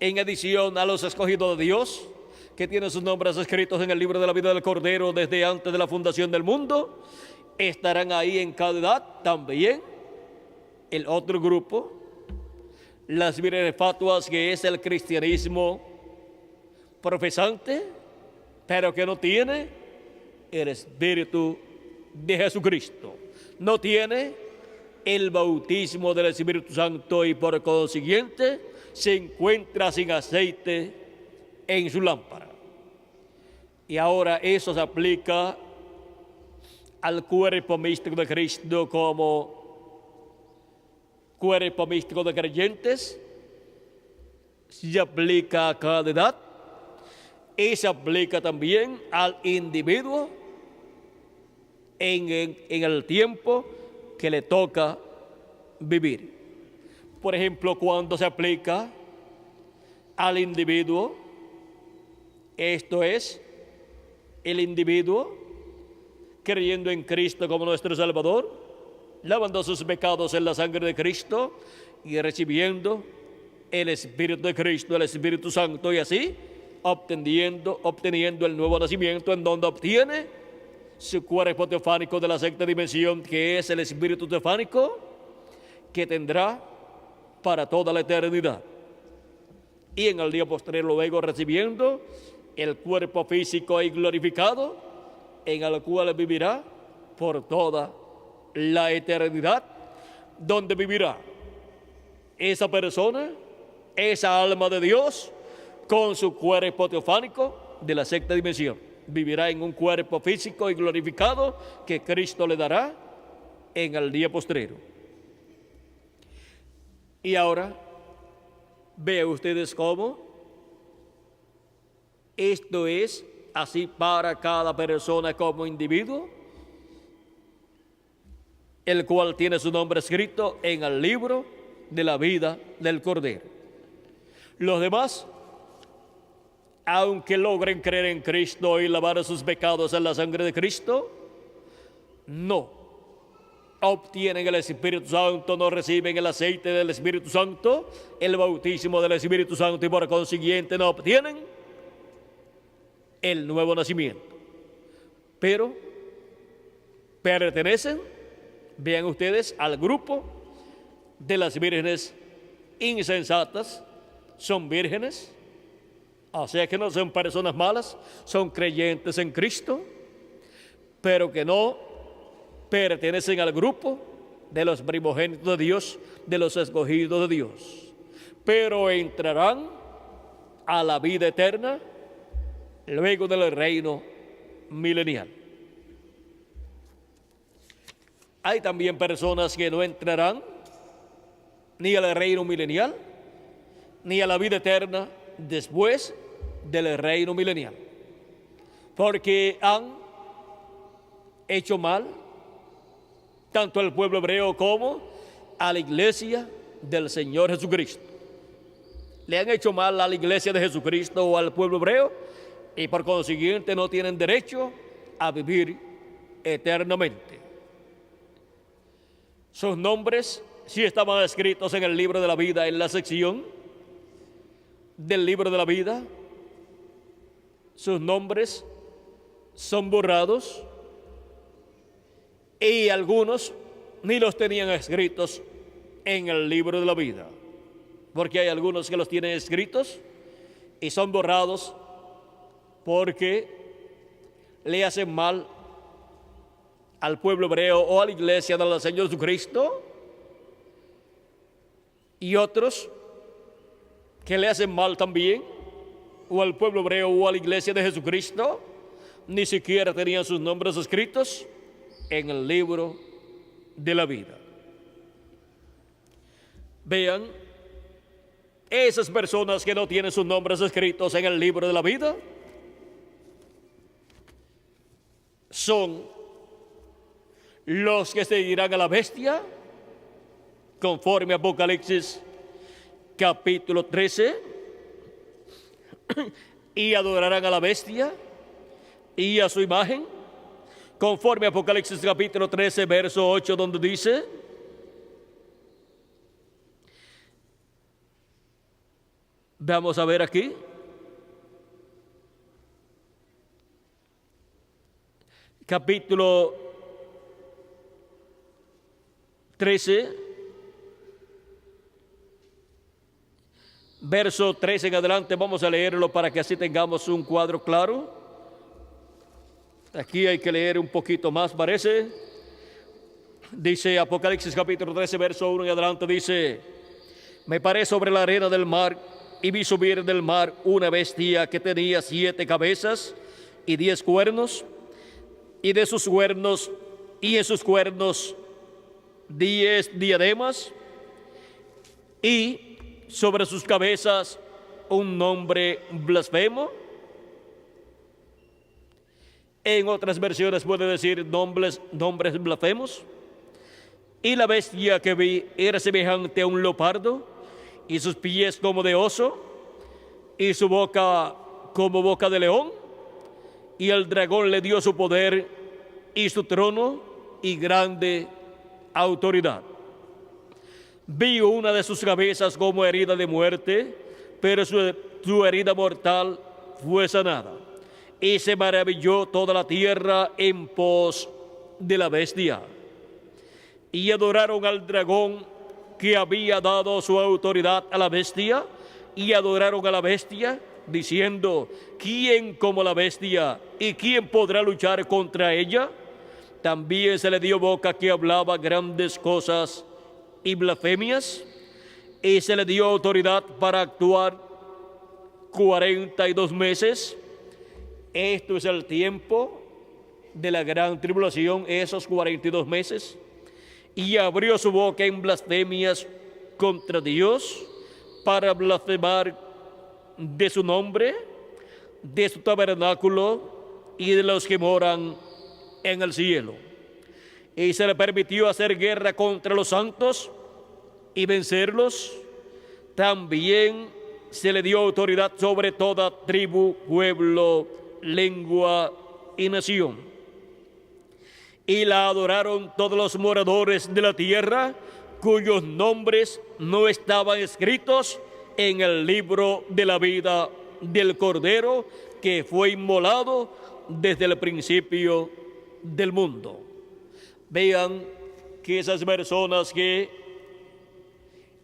A: en adición a los escogidos de Dios, que tienen sus nombres escritos en el libro de la vida del Cordero desde antes de la fundación del mundo, estarán ahí en cada edad también el otro grupo, las vírgenes fatuas, que es el cristianismo profesante, pero que no tiene el Espíritu de Jesucristo, no tiene el bautismo del Espíritu Santo y por consiguiente se encuentra sin aceite en su lámpara. Y ahora eso se aplica al cuerpo místico de Cristo como cuerpo místico de creyentes, se aplica a cada edad y se aplica también al individuo en el tiempo que le toca vivir. Por ejemplo, cuando se aplica al individuo, esto es, el individuo creyendo en Cristo como nuestro Salvador, lavando sus pecados en la sangre de Cristo y recibiendo el Espíritu de Cristo, el Espíritu Santo, y así obteniendo el nuevo nacimiento, en donde obtiene su cuerpo teofánico de la sexta dimensión, que es el Espíritu teofánico que tendrá para toda la eternidad. Y en el día posterior luego recibiendo el cuerpo físico y glorificado, en el cual vivirá por toda la eternidad, donde vivirá esa persona, esa alma de Dios, con su cuerpo teofánico de la sexta dimensión. Vivirá en un cuerpo físico y glorificado que Cristo le dará en el día postrero. Y ahora, vean ustedes cómo esto es así para cada persona como individuo, el cual tiene su nombre escrito en el libro de la vida del Cordero. Los demás, aunque logren creer en Cristo y lavar sus pecados en la sangre de Cristo, no obtienen el Espíritu Santo, no reciben el aceite del Espíritu Santo, el bautismo del Espíritu Santo, y por consiguiente no obtienen el nuevo nacimiento. Pero pertenecen, vean ustedes, al grupo de las vírgenes insensatas. Son vírgenes, o sea que no son personas malas, son creyentes en Cristo, pero que no pertenecen al grupo de los primogénitos de Dios, de los escogidos de Dios, pero entrarán a la vida eterna luego del reino milenial. Hay también personas que no entrarán ni al reino milenial, ni a la vida eterna después del reino milenial, porque han hecho mal tanto al pueblo hebreo como a la iglesia del Señor Jesucristo. Le han hecho mal a la iglesia de Jesucristo o al pueblo hebreo, y por consiguiente no tienen derecho a vivir eternamente. Sus nombres sí estaban escritos en el libro de la vida, en la sección del libro de la vida. Sus nombres son borrados y algunos ni los tenían escritos en el libro de la vida, porque hay algunos que los tienen escritos y son borrados porque le hacen mal al pueblo hebreo o a la iglesia del Señor Jesucristo, y otros que le hacen mal también o al pueblo hebreo o a la iglesia de Jesucristo, ni siquiera tenían sus nombres escritos en el libro de la vida. Vean, esas personas que no tienen sus nombres escritos en el libro de la vida son los que seguirán a la bestia, conforme a Apocalipsis capítulo 13, y adorarán a la bestia y a su imagen, conforme a Apocalipsis capítulo 13, verso 8, donde dice: vamos a ver aquí. Capítulo 13, verso 13 en adelante, vamos a leerlo para que así tengamos un cuadro claro. Aquí hay que leer un poquito más, parece. Dice Apocalipsis capítulo 13, verso 1 en adelante, dice: me paré sobre la arena del mar y vi subir del mar una bestia que tenía 7 cabezas y 10 cuernos, y de sus cuernos y en sus cuernos 10 diademas, y sobre sus cabezas un nombre blasfemo. En otras versiones puede decir nombres blasfemos. Y la bestia que vi era semejante a un leopardo, y sus pies como de oso, y su boca como boca de león. Y el dragón le dio su poder y su trono y grande autoridad. Vi una de sus cabezas como herida de muerte, pero su herida mortal fue sanada. Y se maravilló toda la tierra en pos de la bestia. Y adoraron al dragón que había dado su autoridad a la bestia, y adoraron a la bestia, diciendo: ¿quién como la bestia? ¿Y quién podrá luchar contra ella? También se le dio boca que hablaba grandes cosas y blasfemias, y se le dio autoridad para actuar 42 meses. Esto es el tiempo de la gran tribulación, esos 42 meses. Y abrió su boca en blasfemias contra Dios, para blasfemar de su nombre, de su tabernáculo y de los que moran en el cielo. Y se le permitió hacer guerra contra los santos y vencerlos. También se le dio autoridad sobre toda tribu, pueblo, lengua y nación. Y la adoraron todos los moradores de la tierra, cuyos nombres no estaban escritos en el libro de la vida del Cordero, que fue inmolado desde el principio del mundo. Vean que esas personas que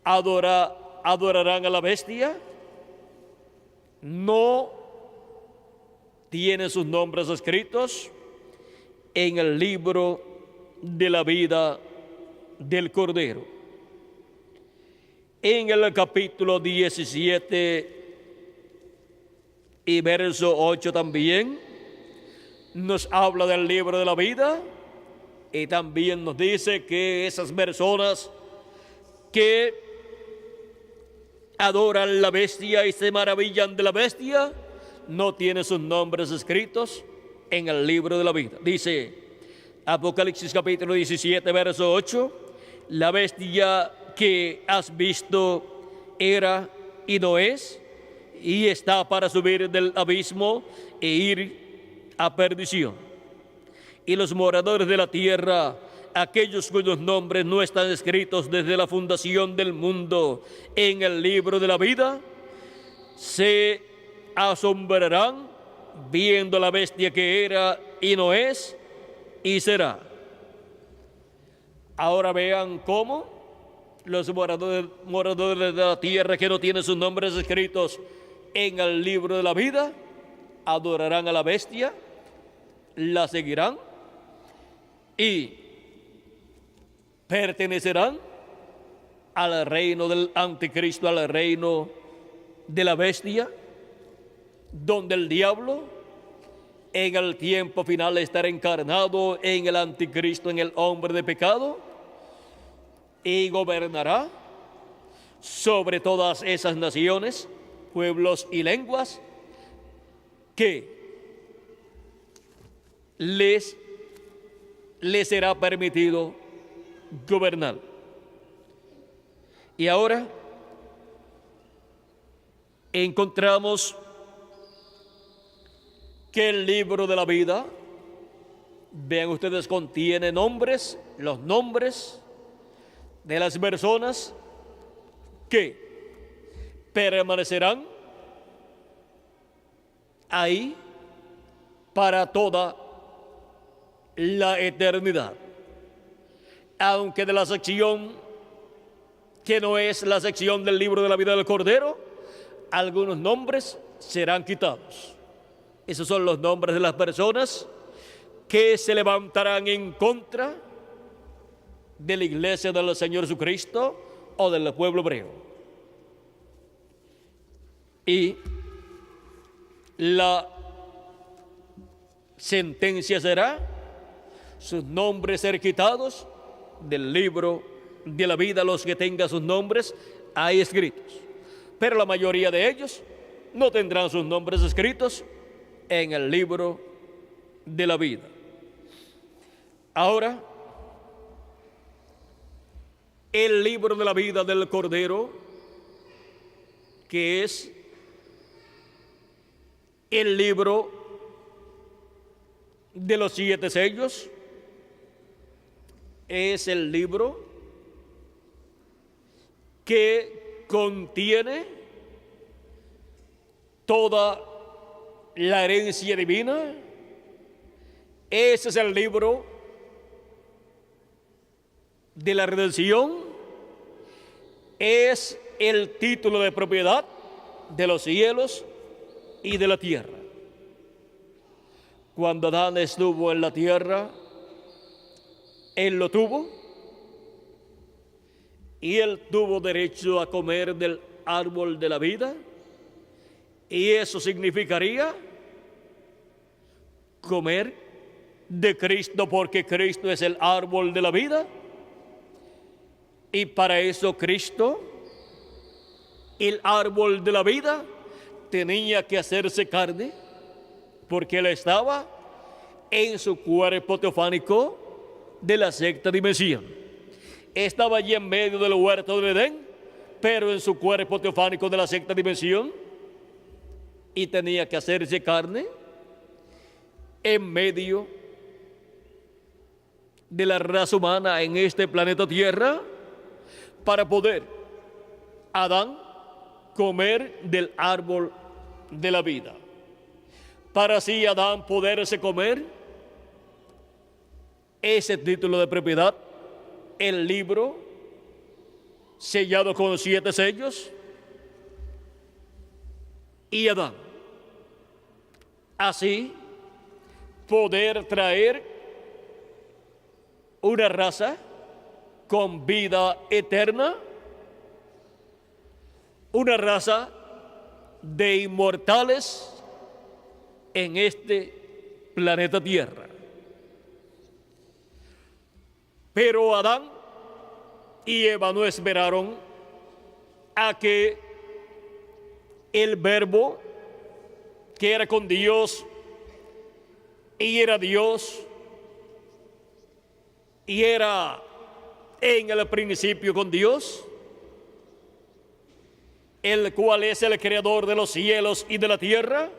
A: adorarán a la bestia no tienen sus nombres escritos en el libro de la vida del Cordero. En el capítulo 17 y verso 8 también nos habla del libro de la vida, Y también nos dice que esas personas que adoran la bestia y se maravillan de la bestia no tienen sus nombres escritos en el libro de la vida. Dice Apocalipsis capítulo 17, verso 8, la bestia que has visto era y no es, y está para subir del abismo e ir a perdición. Y los moradores de la tierra, aquellos cuyos nombres no están escritos desde la fundación del mundo en el libro de la vida, se asombrarán viendo la bestia que era y no es y será. Ahora vean cómo los moradores de la tierra que no tienen sus nombres escritos en el libro de la vida adorarán a la bestia, la seguirán y pertenecerán al reino del anticristo, al reino de la bestia, donde el diablo en el tiempo final estará encarnado en el anticristo, en el hombre de pecado, y gobernará sobre todas esas naciones, pueblos y lenguas que les será permitido gobernar. Y ahora encontramos que el libro de la vida, vean ustedes, contiene nombres, los nombres de las personas que permanecerán ahí para toda la eternidad. Aunque de la sección que no es la sección del libro de la vida del Cordero, algunos nombres serán quitados. Esos son los nombres de las personas que se levantarán en contra de la iglesia del Señor Jesucristo o del pueblo hebreo. Y la sentencia será sus nombres ser quitados del libro de la vida, los que tengan sus nombres ahí escritos. Pero la mayoría de ellos no tendrán sus nombres escritos en el libro de la vida. Ahora, el libro de la vida del Cordero, que es el libro de los 7 sellos, es el libro que contiene toda la herencia divina. Ese es el libro de la redención, es el título de propiedad de los cielos y de la tierra. Cuando Adán estuvo en la tierra, él lo tuvo, y él tuvo derecho a comer del árbol de la vida, y eso significaría comer de Cristo, porque Cristo es el árbol de la vida, y para eso Cristo, el árbol de la vida, tenía que hacerse carne, porque él estaba en su cuerpo teofánico de la sexta dimensión. Estaba allí en medio del huerto del Edén, pero en su cuerpo teofánico de la sexta dimensión, y tenía que hacerse carne en medio de la raza humana en este planeta Tierra, para poder Adán comer del árbol de la vida, para así Adán poderse comer ese título de propiedad, el libro sellado con 7 sellos, y Adán así poder traer una raza con vida eterna, una raza de inmortales en este planeta Tierra. Pero Adán y Eva no esperaron a que el Verbo, que era con Dios y era Dios y era en el principio con Dios, el cual es el creador de los cielos y de la tierra,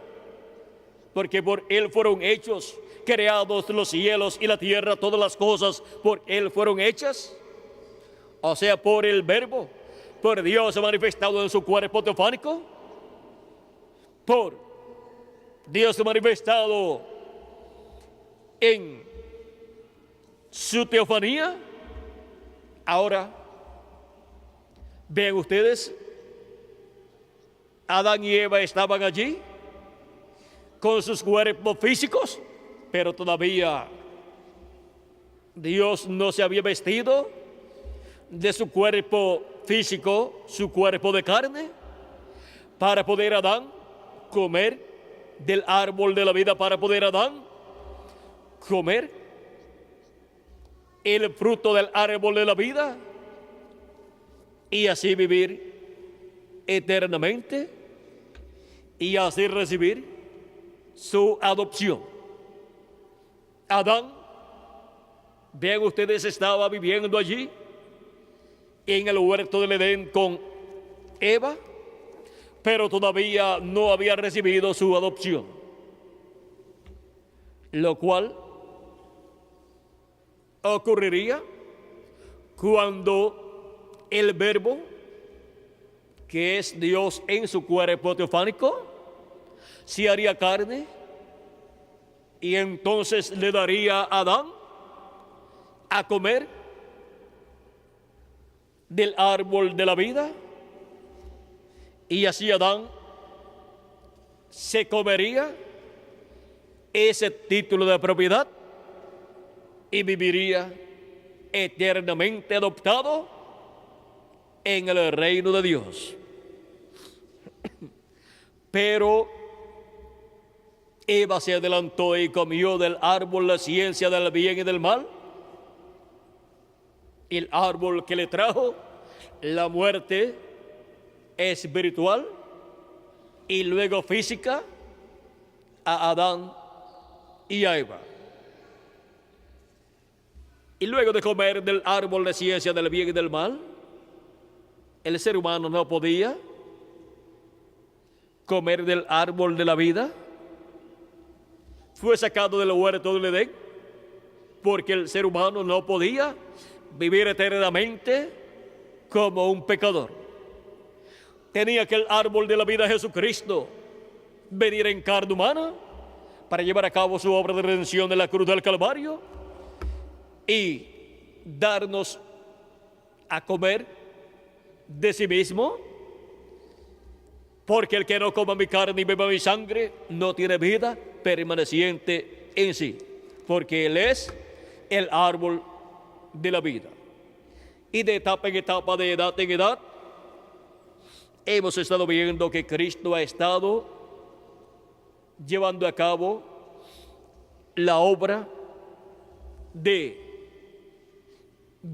A: porque por Él fueron hechos, creados los cielos y la tierra, todas las cosas por Él fueron hechas, o sea, por el Verbo, por Dios manifestado en su cuerpo teofánico, por Dios manifestado en su teofanía. Ahora, vean ustedes, Adán y Eva estaban allí con sus cuerpos físicos, pero todavía Dios no se había vestido de su cuerpo físico, su cuerpo de carne, para poder Adán comer del árbol de la vida, para poder Adán comer el fruto del árbol de la vida y así vivir eternamente y así recibir su adopción. Adán, vean ustedes, estaba viviendo allí en el huerto del Edén con Eva, pero todavía no había recibido su adopción, lo cual ocurriría cuando el Verbo, que es Dios en su cuerpo teofánico, se haría carne y entonces le daría a Adán a comer del árbol de la vida, y así Adán se comería ese título de propiedad y viviría eternamente adoptado en el reino de Dios. Pero Eva se adelantó y comió del árbol la ciencia del bien y del mal, el árbol que le trajo la muerte espiritual y luego física a Adán y a Eva. Y luego de comer del árbol de ciencia del bien y del mal, el ser humano no podía comer del árbol de la vida. Fue sacado del huerto del Edén porque el ser humano no podía vivir eternamente como un pecador. Tenía que el árbol de la vida, Jesucristo, venir en carne humana para llevar a cabo su obra de redención de la cruz del Calvario y darnos a comer de sí mismo, porque el que no coma mi carne y beba mi sangre no tiene vida permaneciente en sí, porque Él es el árbol de la vida. Y de etapa en etapa, de edad en edad, hemos estado viendo que Cristo ha estado llevando a cabo la obra de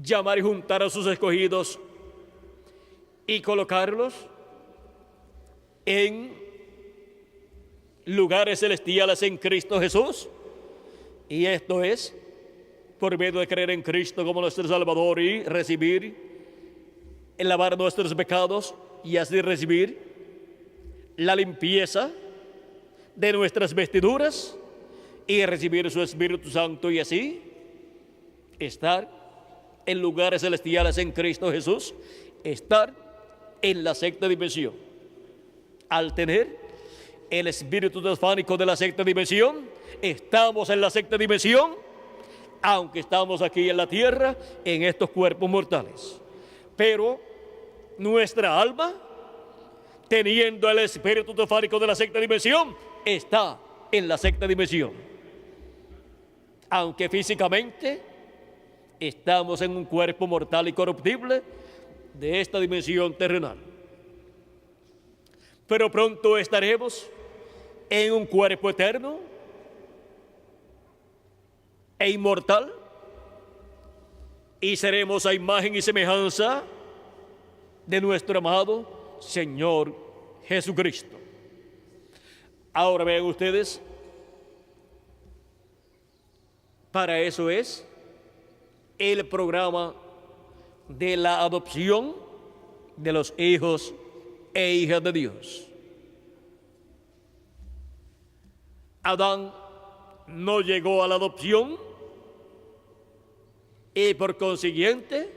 A: llamar y juntar a sus escogidos y colocarlos en lugares celestiales en Cristo Jesús. Y esto es por medio de creer en Cristo como nuestro Salvador y recibir el lavar nuestros pecados y así recibir la limpieza de nuestras vestiduras y recibir su Espíritu Santo y así estar en lugares celestiales en Cristo Jesús, estar en la sexta dimensión. Al tener el espíritu teofánico de la sexta dimensión, estamos en la sexta dimensión, aunque estamos aquí en la tierra, en estos cuerpos mortales. Pero nuestra alma, teniendo el espíritu teofánico de la sexta dimensión, está en la sexta dimensión. Aunque físicamente estamos en un cuerpo mortal y corruptible de esta dimensión terrenal. Pero pronto estaremos en un cuerpo eterno e inmortal y seremos a imagen y semejanza de nuestro amado Señor Jesucristo. Ahora vean ustedes, para eso es el programa de la adopción de los hijos e hijas de Dios. Adán no llegó a la adopción y por consiguiente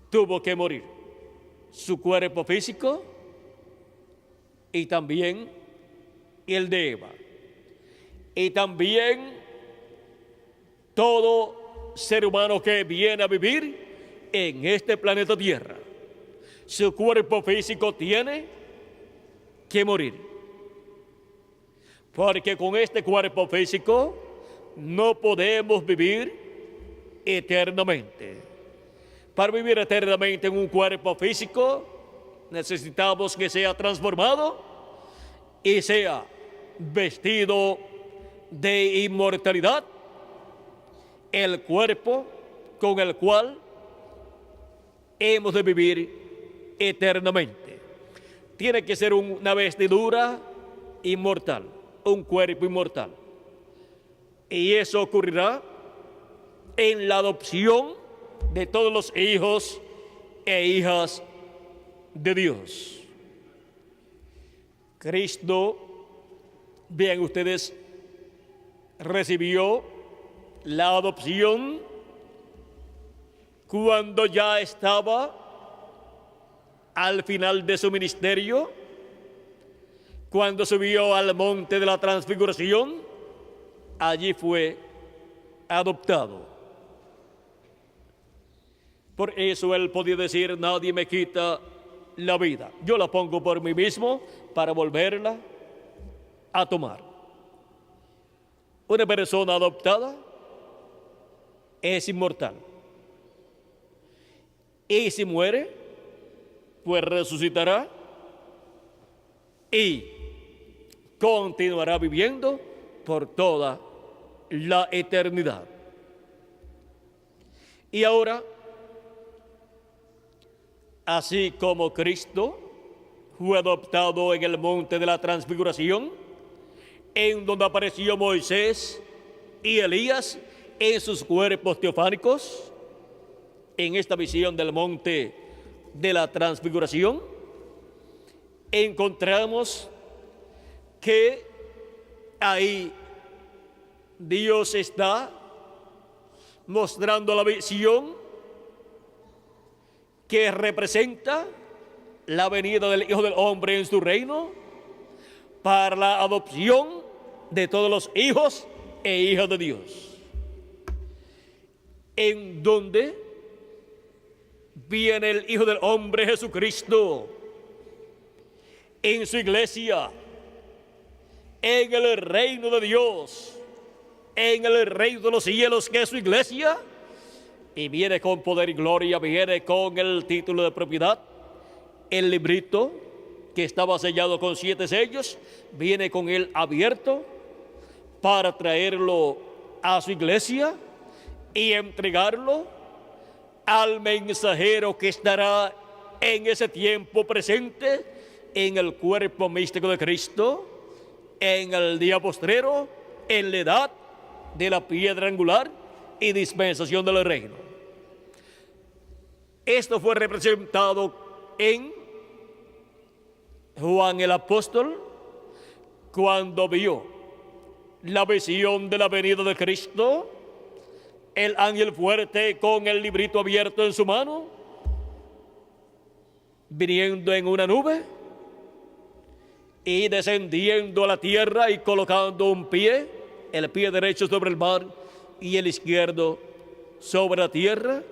A: tuvo que morir. Su cuerpo físico y también el de Eva. Y también todo ser humano que viene a vivir en este planeta Tierra. Su cuerpo físico tiene que morir. Porque con este cuerpo físico no podemos vivir eternamente. Para vivir eternamente en un cuerpo físico necesitamos que sea transformado y sea vestido de inmortalidad, el cuerpo con el cual hemos de vivir eternamente. Tiene que ser una vestidura inmortal, un cuerpo inmortal. Y eso ocurrirá en la adopción de todos los hijos e hijas de Dios. Cristo, vean ustedes, recibió la adopción cuando ya estaba al final de su ministerio, cuando subió al monte de la transfiguración, allí fue adoptado. Por eso él podía decir: nadie me quita la vida, yo la pongo por mí mismo para volverla a tomar. Una persona adoptada es inmortal. Y si muere, pues resucitará y continuará viviendo por toda la eternidad. Y ahora, así como Cristo fue adoptado en el monte de la transfiguración, en donde apareció Moisés y Elías en sus cuerpos teofánicos, en esta visión del monte de la transfiguración, encontramos que ahí Dios está mostrando la visión que representa la venida del Hijo del Hombre en su reino para la adopción de todos los hijos e hijas de Dios, en donde viene el Hijo del Hombre Jesucristo en su iglesia, en el reino de Dios, en el reino de los cielos que es su iglesia, y viene con poder y gloria, viene con el título de propiedad, el librito que estaba sellado con 7 sellos, viene con él abierto para traerlo a su iglesia y entregarlo al mensajero que estará en ese tiempo presente en el cuerpo místico de Cristo, en el día postrero, en la edad de la piedra angular y dispensación del reino. Esto fue representado en Juan el apóstol cuando vio la visión de la venida de Cristo, el ángel fuerte con el librito abierto en su mano, viniendo en una nube y descendiendo a la tierra y colocando un pie, el pie derecho sobre el mar y el izquierdo sobre la tierra,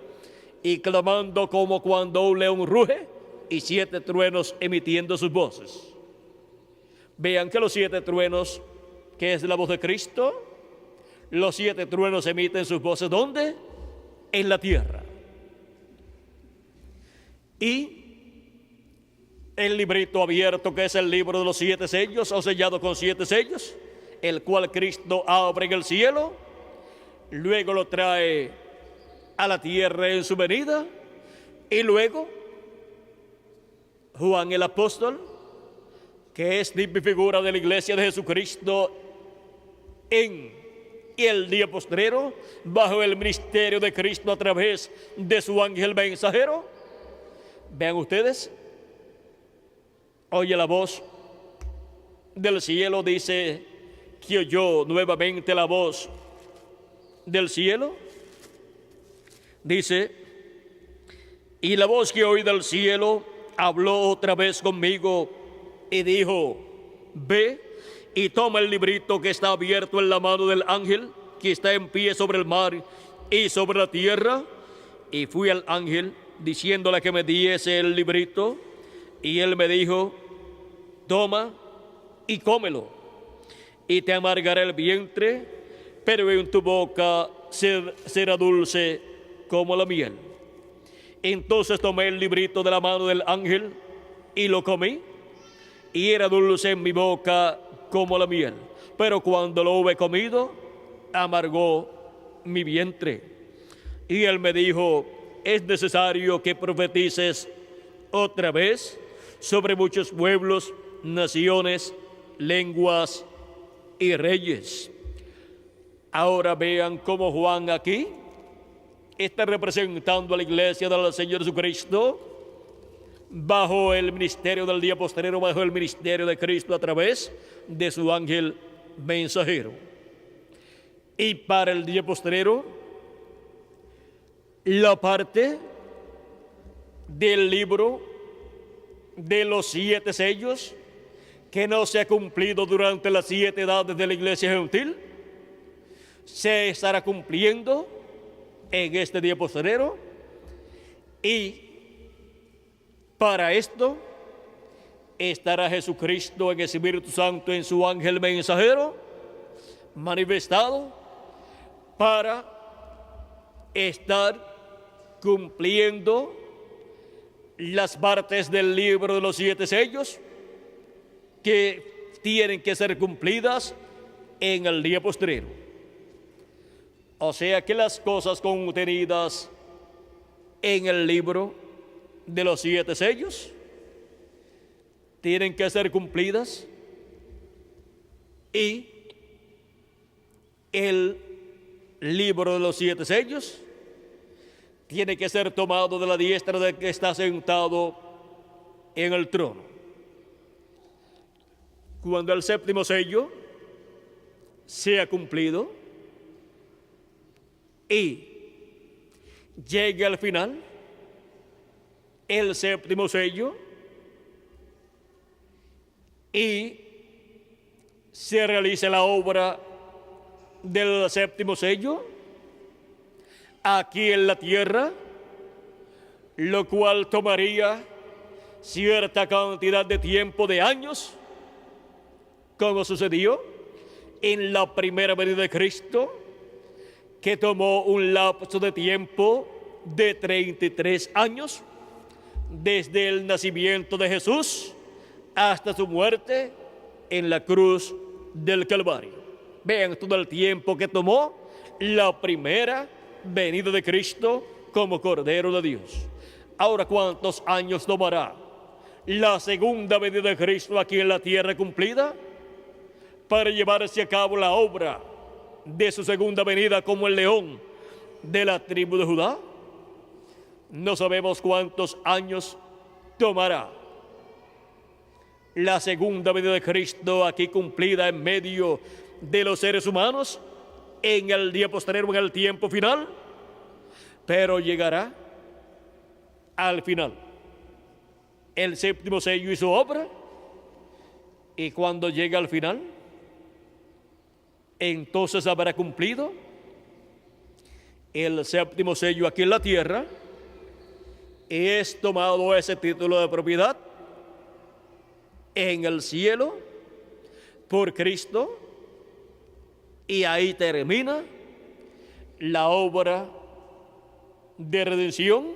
A: y clamando como cuando un león ruge y 7 truenos emitiendo sus voces. Vean que los 7 truenos, que es la voz de Cristo, los 7 truenos emiten sus voces, ¿dónde? En la tierra. Y el librito abierto, que es el libro de los 7 sellos, o sellado con 7 sellos, el cual Cristo abre en el cielo, luego lo trae a la tierra en su venida. Y luego, Juan el apóstol, que es tipo y figura de la iglesia de Jesucristo en el día postrero, bajo el ministerio de Cristo a través de su ángel mensajero. Vean ustedes, oye la voz del cielo, dice que oyó nuevamente la voz del cielo. Dice, y la voz que oí del cielo habló otra vez conmigo y dijo, ve y toma el librito que está abierto en la mano del ángel que está en pie sobre el mar y sobre la tierra. Y fui al ángel diciéndole que me diese el librito, y él me dijo, toma y cómelo, y te amargará el vientre, pero en tu boca será dulce como la miel. Entonces tomé el librito de la mano del ángel y lo comí, y era dulce en mi boca como la miel, pero cuando lo hube comido, amargó mi vientre. Y él me dijo, es necesario que profetices otra vez sobre muchos pueblos, naciones, lenguas y reyes. Ahora vean cómo Juan aquí está representando a la iglesia del Señor Jesucristo bajo el ministerio del día postrero, bajo el ministerio de Cristo a través de su ángel mensajero. Y para el día postrero, la parte del libro de los 7 sellos que no se ha cumplido durante las 7 edades de la iglesia gentil, se estará cumpliendo en este día postrero. Y para esto estará Jesucristo en el Espíritu Santo en su ángel mensajero manifestado para estar cumpliendo las partes del libro de los 7 sellos que tienen que ser cumplidas en el día postrero. O sea que las cosas contenidas en el libro de los 7 sellos tienen que ser cumplidas, y el libro de los 7 sellos tiene que ser tomado de la diestra del que está sentado en el trono. Cuando el 7º sello sea cumplido y llegue al final el 7º sello y se realice la obra del 7º sello aquí en la tierra, lo cual tomaría cierta cantidad de tiempo, de años, como sucedió en la primera venida de Cristo, que tomó un lapso de tiempo de 33 años, desde el nacimiento de Jesús hasta su muerte en la cruz del Calvario. Vean todo el tiempo que tomó la primera venida de Cristo como Cordero de Dios. Ahora, ¿cuántos años tomará la segunda venida de Cristo aquí en la tierra cumplida para llevarse a cabo la obra de su segunda venida como el león de la tribu de Judá? No sabemos cuántos años tomará la segunda venida de Cristo aquí cumplida en medio de los seres humanos en el día posterior, en el tiempo final, pero llegará al final. El 7º sello hizo obra, y cuando llegue al final, entonces habrá cumplido el 7º sello aquí en la tierra, y es tomado ese título de propiedad en el cielo por Cristo, y ahí termina la obra de redención,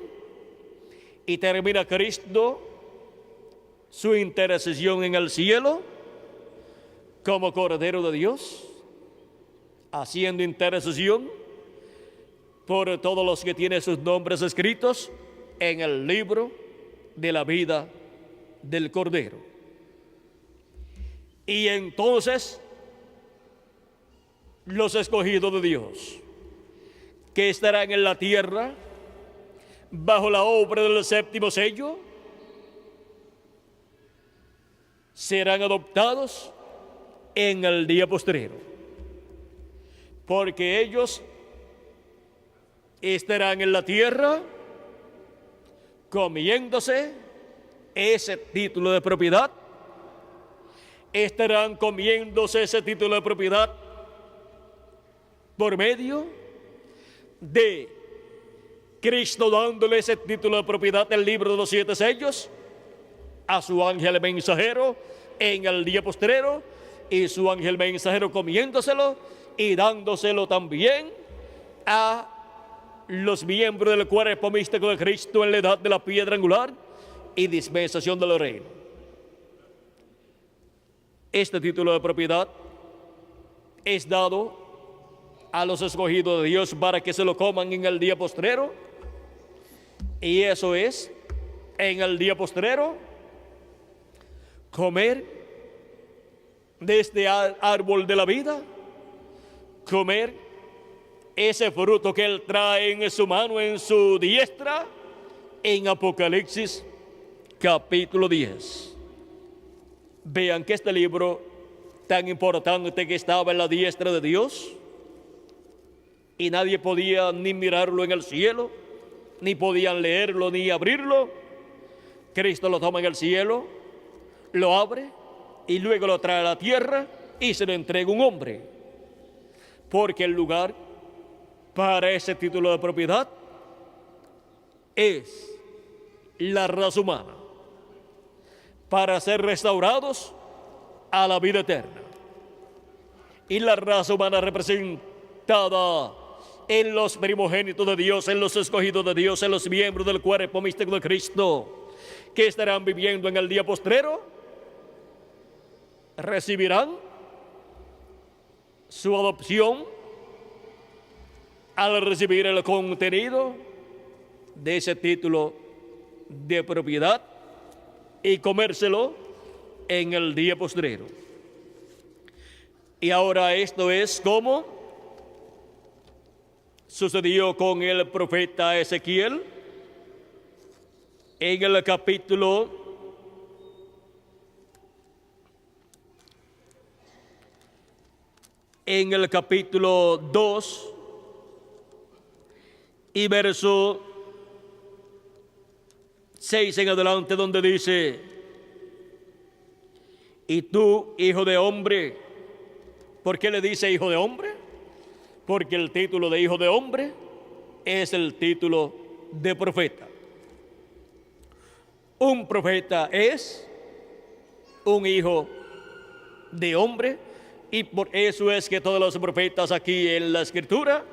A: y termina Cristo su intercesión en el cielo como Cordero de Dios, haciendo intercesión por todos los que tienen sus nombres escritos en el libro de la vida del Cordero. Y entonces los escogidos de Dios, que estarán en la tierra bajo la obra del séptimo sello, serán adoptados en el día postrero, porque ellos estarán en la tierra comiéndose ese título de propiedad, estarán comiéndose ese título de propiedad por medio de Cristo dándole ese título de propiedad del libro de los 7 sellos a su ángel mensajero en el día postrero, y su ángel mensajero comiéndoselo y dándoselo también a los miembros del cuerpo místico de Cristo en la edad de la piedra angular y dispensación del reino. Este título de propiedad es dado a los escogidos de Dios para que se lo coman en el día postrero, y eso es, en el día postrero, comer de este árbol de la vida, comer ese fruto que Él trae en su mano, en su diestra, en Apocalipsis capítulo 10. Vean que este libro tan importante que estaba en la diestra de Dios, y nadie podía ni mirarlo en el cielo, ni podían leerlo, ni abrirlo. Cristo lo toma en el cielo, lo abre, y luego lo trae a la tierra, y se lo entrega a un hombre. Porque el lugar para ese título de propiedad es la raza humana, para ser restaurados a la vida eterna. Y la raza humana representada en los primogénitos de Dios, en los escogidos de Dios, en los miembros del cuerpo místico de Cristo, que estarán viviendo en el día postrero, recibirán su adopción al recibir el contenido de ese título de propiedad y comérselo en el día postrero. Y ahora esto es como sucedió con el profeta Ezequiel en el capítulo 2 y verso 6 en adelante, donde dice: y tú, hijo de hombre. ¿Por qué le dice hijo de hombre? Porque el título de hijo de hombre es el título de profeta. Un profeta es un hijo de hombre, y por eso es que todos los profetas aquí en la Escritura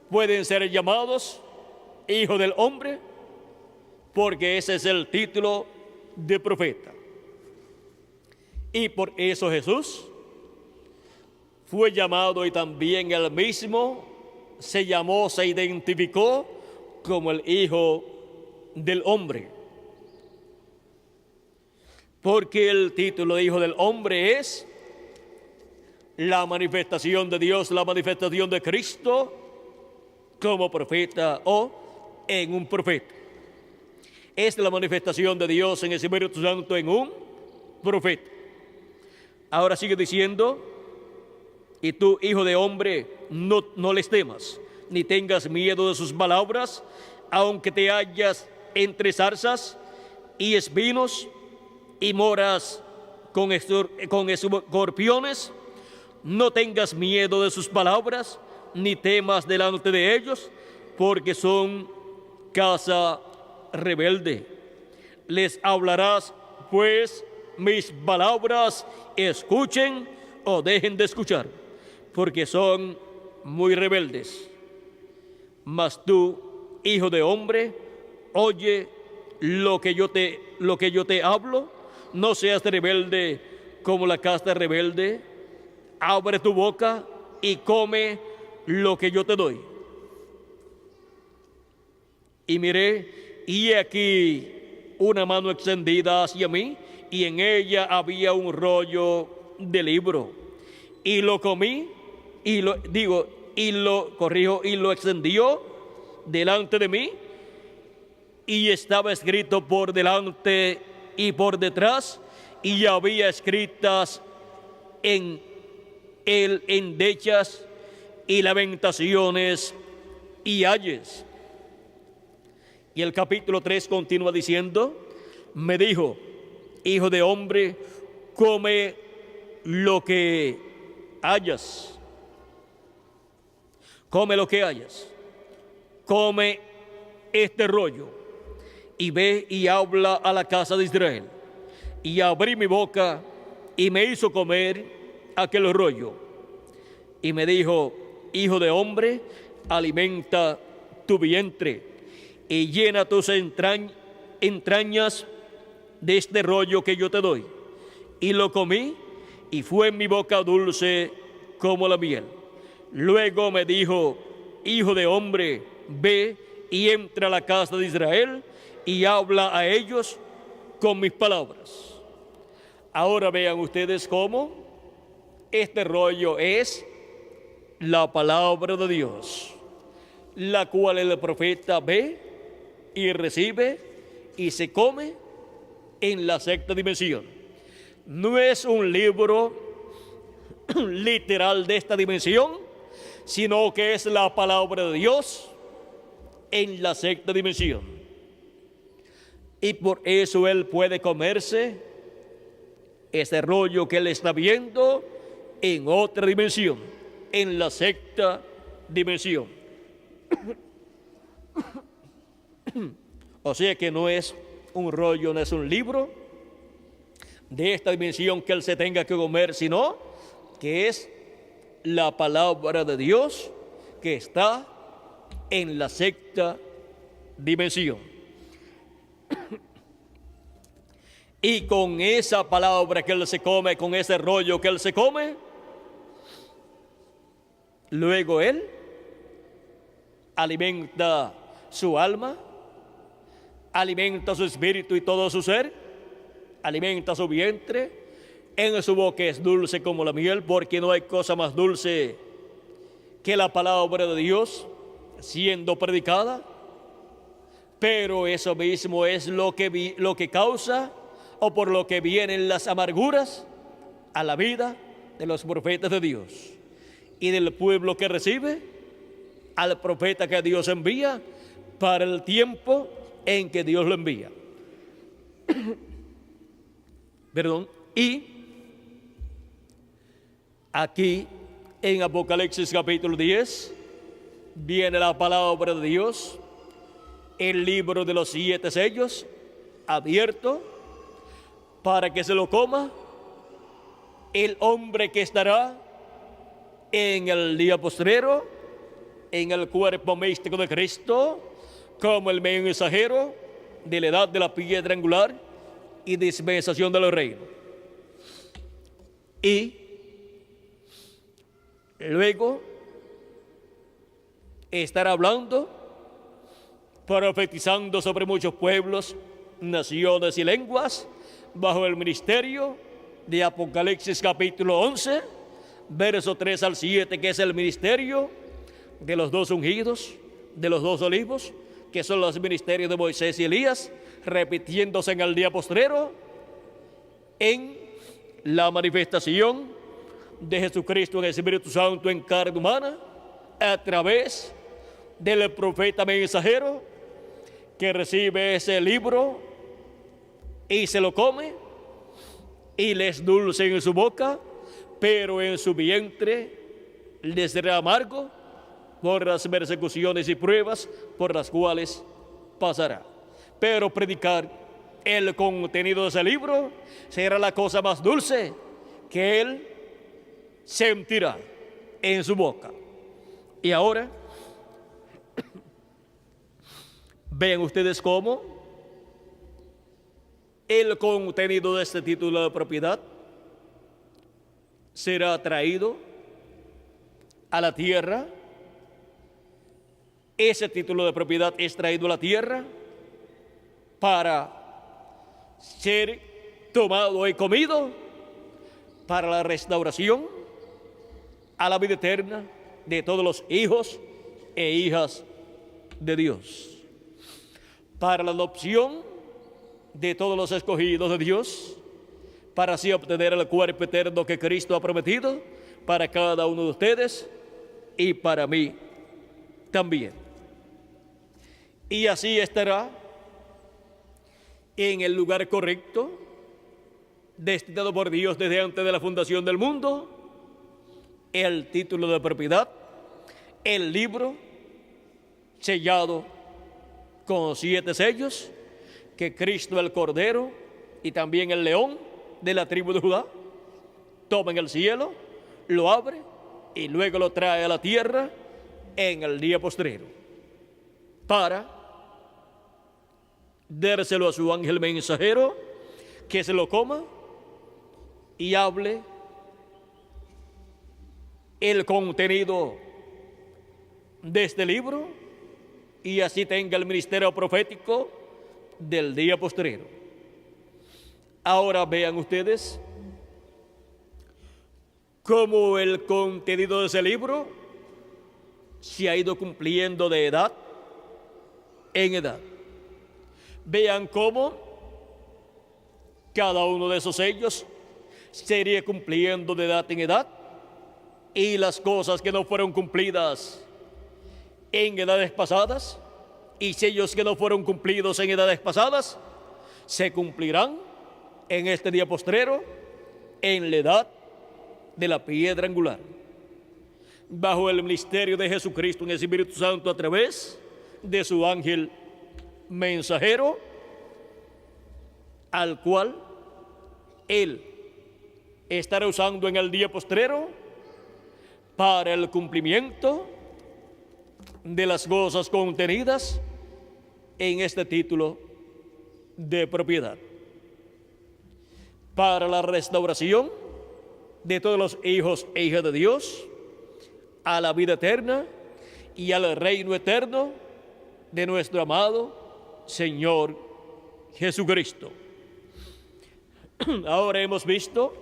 A: pueden ser llamados hijo del hombre, porque ese es el título de profeta. Y por eso Jesús fue llamado, y también él mismo se llamó, se identificó como el Hijo del Hombre. Porque el título de Hijo del Hombre es la manifestación de Dios, la manifestación de Cristo como profeta o en un profeta. Es la manifestación de Dios en el Espíritu Santo en un profeta. Ahora sigue diciendo: y tú, hijo de hombre, no les temas, ni tengas miedo de sus palabras, aunque te hallas entre zarzas y espinos, y moras con escorpiones. No tengas miedo de sus palabras, ni temas delante de ellos, porque son casa rebelde. Les hablarás, pues, mis palabras, escuchen o dejen de escuchar, porque son muy rebeldes. Mas tú, hijo de hombre, oye lo que yo te hablo, no seas rebelde como la casta rebelde. Abre tu boca y come lo que yo te doy. Y miré, y he aquí una mano extendida hacia mí, y en ella había un rollo de libro. Y lo comí, y lo extendió delante de mí, y estaba escrito por delante y por detrás, y había escritas en él endechas y lamentaciones y ayes. Y el capítulo 3 continúa diciendo, me dijo, hijo de hombre, come lo que hayas. Come lo que hayas. Come este rollo. Y ve y habla a la casa de Israel. Y abrí mi boca y me hizo comer aquel rollo. Y me dijo, hijo de hombre, alimenta tu vientre y llena tus entrañas de este rollo que yo te doy. Y lo comí, y fue en mi boca dulce como la miel. Luego me dijo, hijo de hombre, ve y entra a la casa de Israel y habla a ellos con mis palabras. Ahora vean ustedes cómo este rollo es la palabra de Dios, la cual el profeta ve y recibe y se come en la sexta dimensión. No es un libro literal de esta dimensión, sino que es la palabra de Dios en la sexta dimensión. Y por eso él puede comerse ese rollo que él está viendo en otra dimensión, en la sexta dimensión. O sea que no es un rollo, no es un libro de esta dimensión que él se tenga que comer, sino que es la palabra de Dios que está en la sexta dimensión. Y con esa palabra que él se come, con ese rollo que él se come, luego él alimenta su alma, alimenta su espíritu y todo su ser, alimenta su vientre, en su boca es dulce como la miel, porque no hay cosa más dulce que la palabra de Dios siendo predicada. Pero eso mismo es lo que causa, o por lo que vienen las amarguras a la vida de los profetas de Dios y del pueblo que recibe al profeta que Dios envía para el tiempo en que Dios lo envía. Perdón. Y aquí en Apocalipsis capítulo 10 viene la palabra de Dios, el libro de los 7 sellos abierto para que se lo coma el hombre que estará en el día postrero, en el cuerpo místico de Cristo, como el mensajero de la edad de la piedra angular y dispensación de los reinos. Y luego estará hablando, profetizando sobre muchos pueblos, naciones y lenguas, bajo el ministerio de Apocalipsis capítulo 11, verso 3 al 7, que es el ministerio de los 2 ungidos, de los 2 olivos, que son los ministerios de Moisés y Elías, repitiéndose en el día postrero, en la manifestación de Jesucristo en el Espíritu Santo en carne humana, a través del profeta mensajero, que recibe ese libro y se lo come, y le es dulce en su boca, pero en su vientre le será amargo por las persecuciones y pruebas por las cuales pasará. Pero predicar el contenido de ese libro será la cosa más dulce que él sentirá en su boca. Y ahora, vean ustedes cómo el contenido de este título de propiedad será traído a la tierra ese título de propiedad es traído a la tierra para ser tomado y comido para la restauración a la vida eterna de todos los hijos e hijas de Dios, para la adopción de todos los escogidos de Dios, para así obtener el cuerpo eterno que Cristo ha prometido para cada uno de ustedes y para mí también. Y así estará en el lugar correcto, destinado por Dios desde antes de la fundación del mundo, el título de propiedad, el libro sellado con 7 sellos que Cristo el Cordero y también el león de la tribu de Judá toma en el cielo, lo abre y luego lo trae a la tierra en el día postrero para dárselo a su ángel mensajero, que se lo coma y hable el contenido de este libro y así tenga el ministerio profético del día postrero. Ahora vean ustedes cómo el contenido de ese libro se ha ido cumpliendo de edad en edad. Vean cómo cada uno de esos sellos se iría cumpliendo de edad en edad, y las cosas que no fueron cumplidas en edades pasadas y sellos que no fueron cumplidos en edades pasadas se cumplirán en este día postrero en la edad de la piedra angular, bajo el ministerio de Jesucristo en el Espíritu Santo a través de su ángel mensajero, al cual Él estará usando en el día postrero para el cumplimiento de las cosas contenidas en este título de propiedad, para la restauración de todos los hijos e hijas de Dios a la vida eterna y al reino eterno de nuestro amado Señor Jesucristo. Ahora hemos visto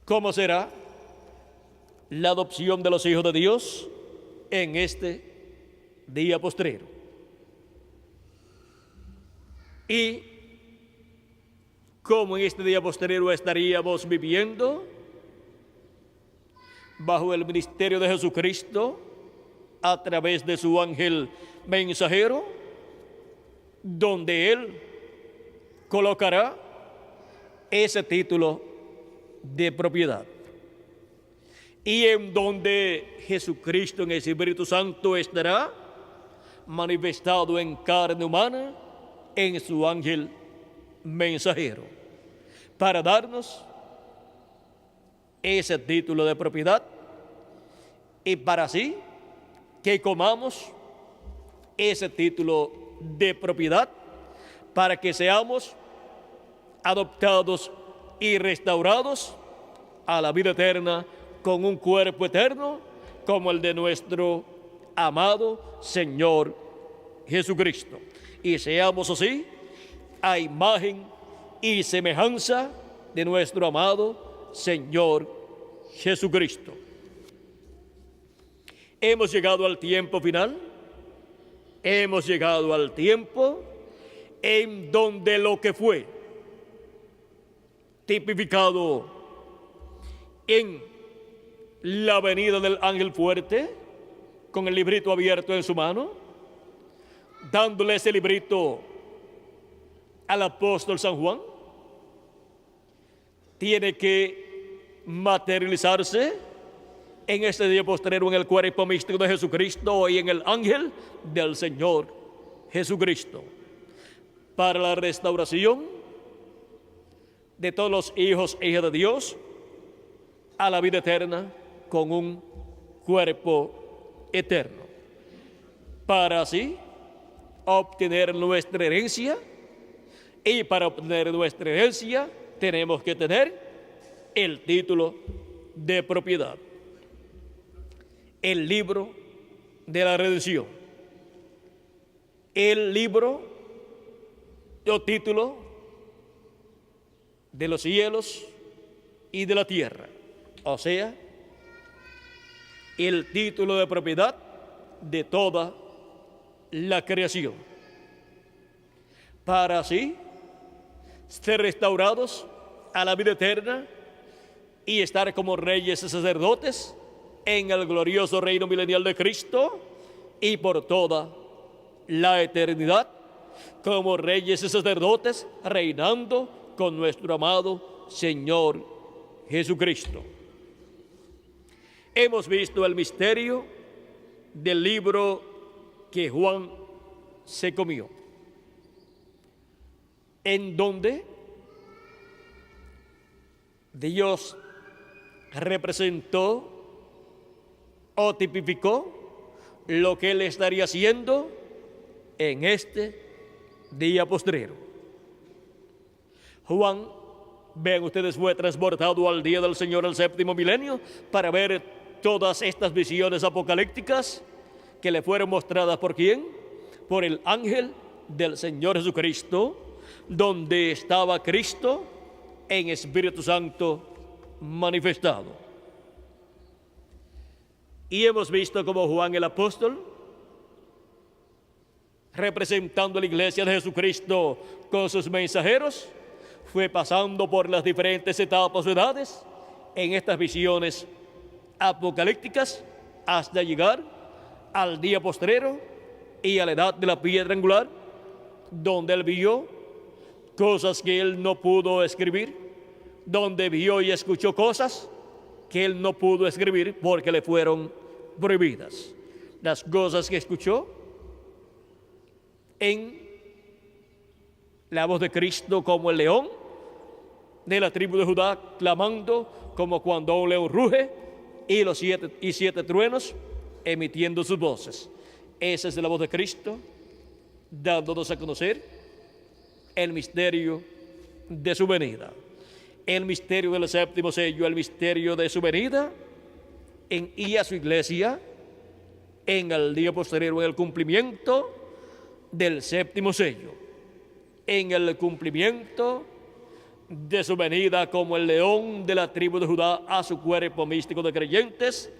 A: cómo será la adopción de los hijos de Dios en este día postrero. Y cómo en este día postrero estaríamos viviendo bajo el ministerio de Jesucristo a través de su ángel mensajero, donde Él colocará ese título de propiedad, y en donde Jesucristo en el Espíritu Santo estará manifestado en carne humana en su ángel mensajero, para darnos ese título de propiedad y para así que comamos ese título de propiedad, para que seamos adoptados y restaurados a la vida eterna con un cuerpo eterno como el de nuestro amado Señor Jesucristo, y seamos así a imagen y semejanza de nuestro amado Señor Jesucristo. Hemos llegado al tiempo final, hemos llegado al tiempo en donde lo que fue tipificado en la venida del ángel fuerte, con el librito abierto en su mano, dándole ese librito al apóstol San Juan, tiene que materializarse en este día postrero en el cuerpo místico de Jesucristo y en el ángel del Señor Jesucristo, para la restauración de todos los hijos e hijas de Dios a la vida eterna con un cuerpo eterno, para así obtener nuestra herencia. Y para obtener nuestra herencia tenemos que tener el título de propiedad, el libro de la redención. El libro o título de los cielos y de la tierra, o sea, el título de propiedad de toda la creación, para así ser restaurados a la vida eterna y estar como reyes y sacerdotes en el glorioso reino milenial de Cristo y por toda la eternidad, como reyes y sacerdotes reinando con nuestro amado Señor Jesucristo. Hemos visto el misterio del libro que Juan se comió, en donde Dios representó o tipificó lo que Él estaría haciendo en este día postrero. Juan, vean ustedes, fue transportado al día del Señor, al séptimo milenio, para ver todas estas visiones apocalípticas que le fueron mostradas ¿por quién? Por el ángel del Señor Jesucristo, donde estaba Cristo en Espíritu Santo manifestado. Y hemos visto como Juan el apóstol, representando a la iglesia de Jesucristo con sus mensajeros, fue pasando por las diferentes etapas o edades en estas visiones apocalípticas hasta llegar al día postrero y a la edad de la piedra angular, donde él vio cosas que él no pudo escribir, donde vio y escuchó cosas que él no pudo escribir porque le fueron prohibidas. Las cosas que escuchó en la voz de Cristo como el león de la tribu de Judá, clamando como cuando un león ruge, y los siete truenos emitiendo sus voces. Esa es la voz de Cristo, dándonos a conocer el misterio de su venida, el misterio del séptimo sello, el misterio de su venida y a su iglesia en el día posterior, en el cumplimiento del séptimo sello, en el cumplimiento de su venida como el león de la tribu de Judá a su cuerpo místico de creyentes,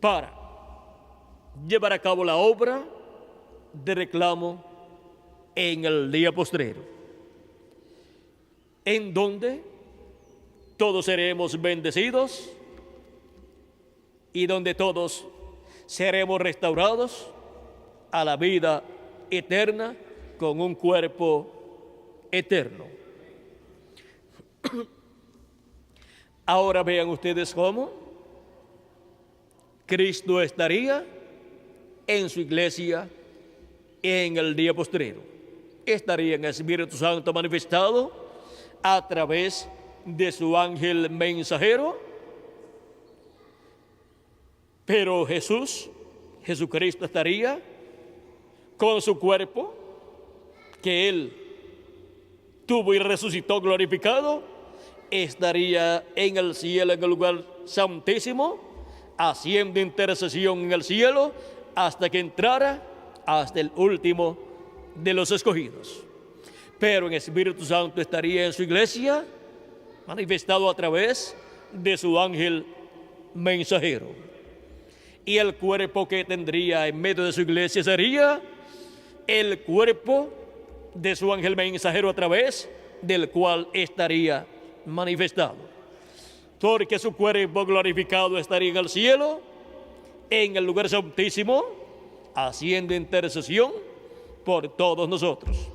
A: para llevar a cabo la obra de reclamo en el día postrero, en donde todos seremos bendecidos y donde todos seremos restaurados a la vida eterna con un cuerpo eterno. Ahora vean ustedes cómo Cristo estaría en su iglesia en el día postrero. Estaría en el Espíritu Santo manifestado a través de su ángel mensajero, pero Jesucristo estaría con su cuerpo que Él tuvo y resucitó glorificado, estaría en el cielo, en el lugar santísimo, haciendo intercesión en el cielo hasta que entrara hasta el último de los escogidos. Pero en Espíritu Santo estaría en su iglesia, manifestado a través de su ángel mensajero. Y el cuerpo que tendría en medio de su iglesia sería el cuerpo de su ángel mensajero, a través del cual estaría manifestado. Porque su cuerpo glorificado estaría en el cielo, en el lugar santísimo, haciendo intercesión por todos nosotros,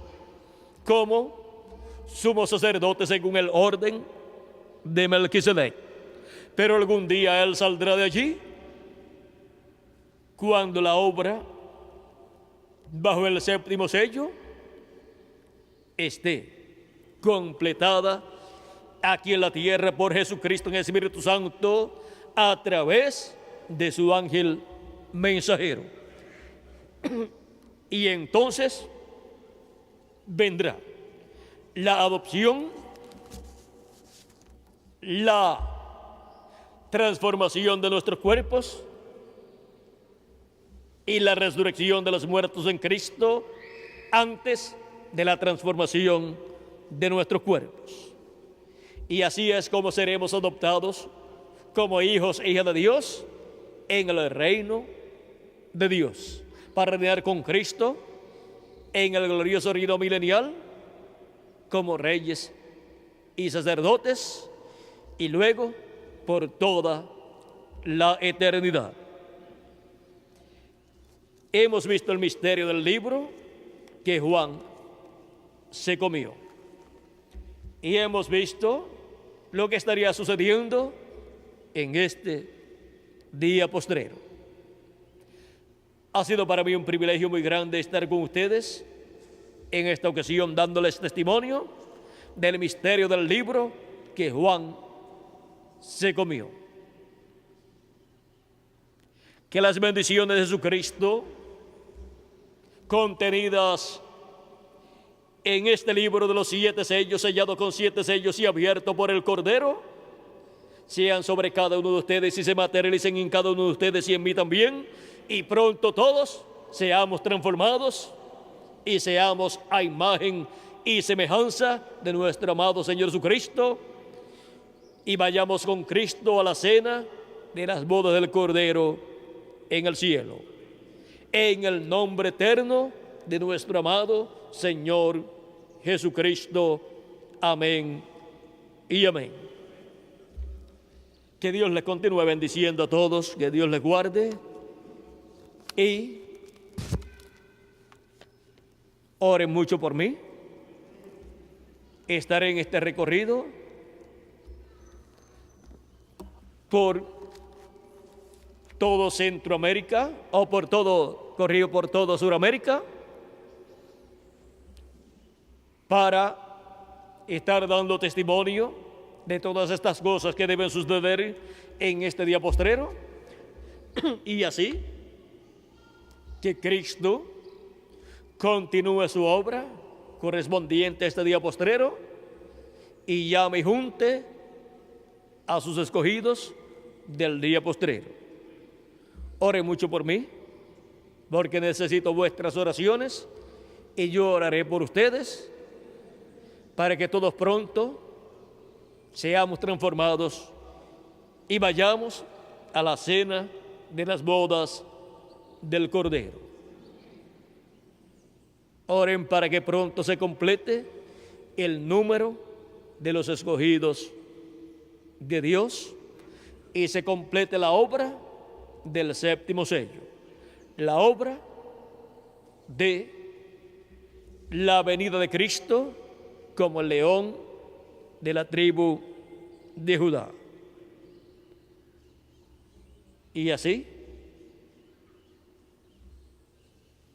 A: como sumo sacerdote según el orden de Melquisedec. Pero algún día Él saldrá de allí cuando la obra bajo el séptimo sello esté completada aquí en la tierra por Jesucristo en el Espíritu Santo a través de su ángel mensajero. Y entonces vendrá la adopción, la transformación de nuestros cuerpos y la resurrección de los muertos en Cristo antes de la transformación de nuestros cuerpos. Y así es como seremos adoptados como hijos e hijas de Dios en el reino de Dios, para reinar con Cristo en el glorioso reino milenial como reyes y sacerdotes, y luego por toda la eternidad. Hemos visto el misterio del libro que Juan se comió, y hemos visto lo que estaría sucediendo en este día postrero. Ha sido para mí un privilegio muy grande estar con ustedes en esta ocasión, dándoles testimonio del misterio del libro que Juan se comió. Que las bendiciones de Jesucristo contenidas en este libro de los 7 sellos, sellado con 7 sellos y abierto por el Cordero, sean sobre cada uno de ustedes y se materialicen en cada uno de ustedes y en mí también, y pronto todos seamos transformados y seamos a imagen y semejanza de nuestro amado Señor Jesucristo, y vayamos con Cristo a la cena de las bodas del Cordero en el cielo, en el nombre eterno de nuestro amado Señor Jesucristo. Amén y amén. Que Dios les continúe bendiciendo a todos, que Dios les guarde, y oren mucho por mí. Estaré en este recorrido por todo Centroamérica, o corrido por todo Sudamérica, para estar dando testimonio de todas estas cosas que deben suceder en este día postrero, y así que Cristo continúe su obra correspondiente a este día postrero y llame y junte a sus escogidos del día postrero. Oren mucho por mí, porque necesito vuestras oraciones, y yo oraré por ustedes para que todos pronto seamos transformados y vayamos a la cena de las bodas del Cordero. Oren para que pronto se complete el número de los escogidos de Dios y se complete la obra del 7º sello, la obra de la venida de Cristo como el león de la tribu de Judá. Y así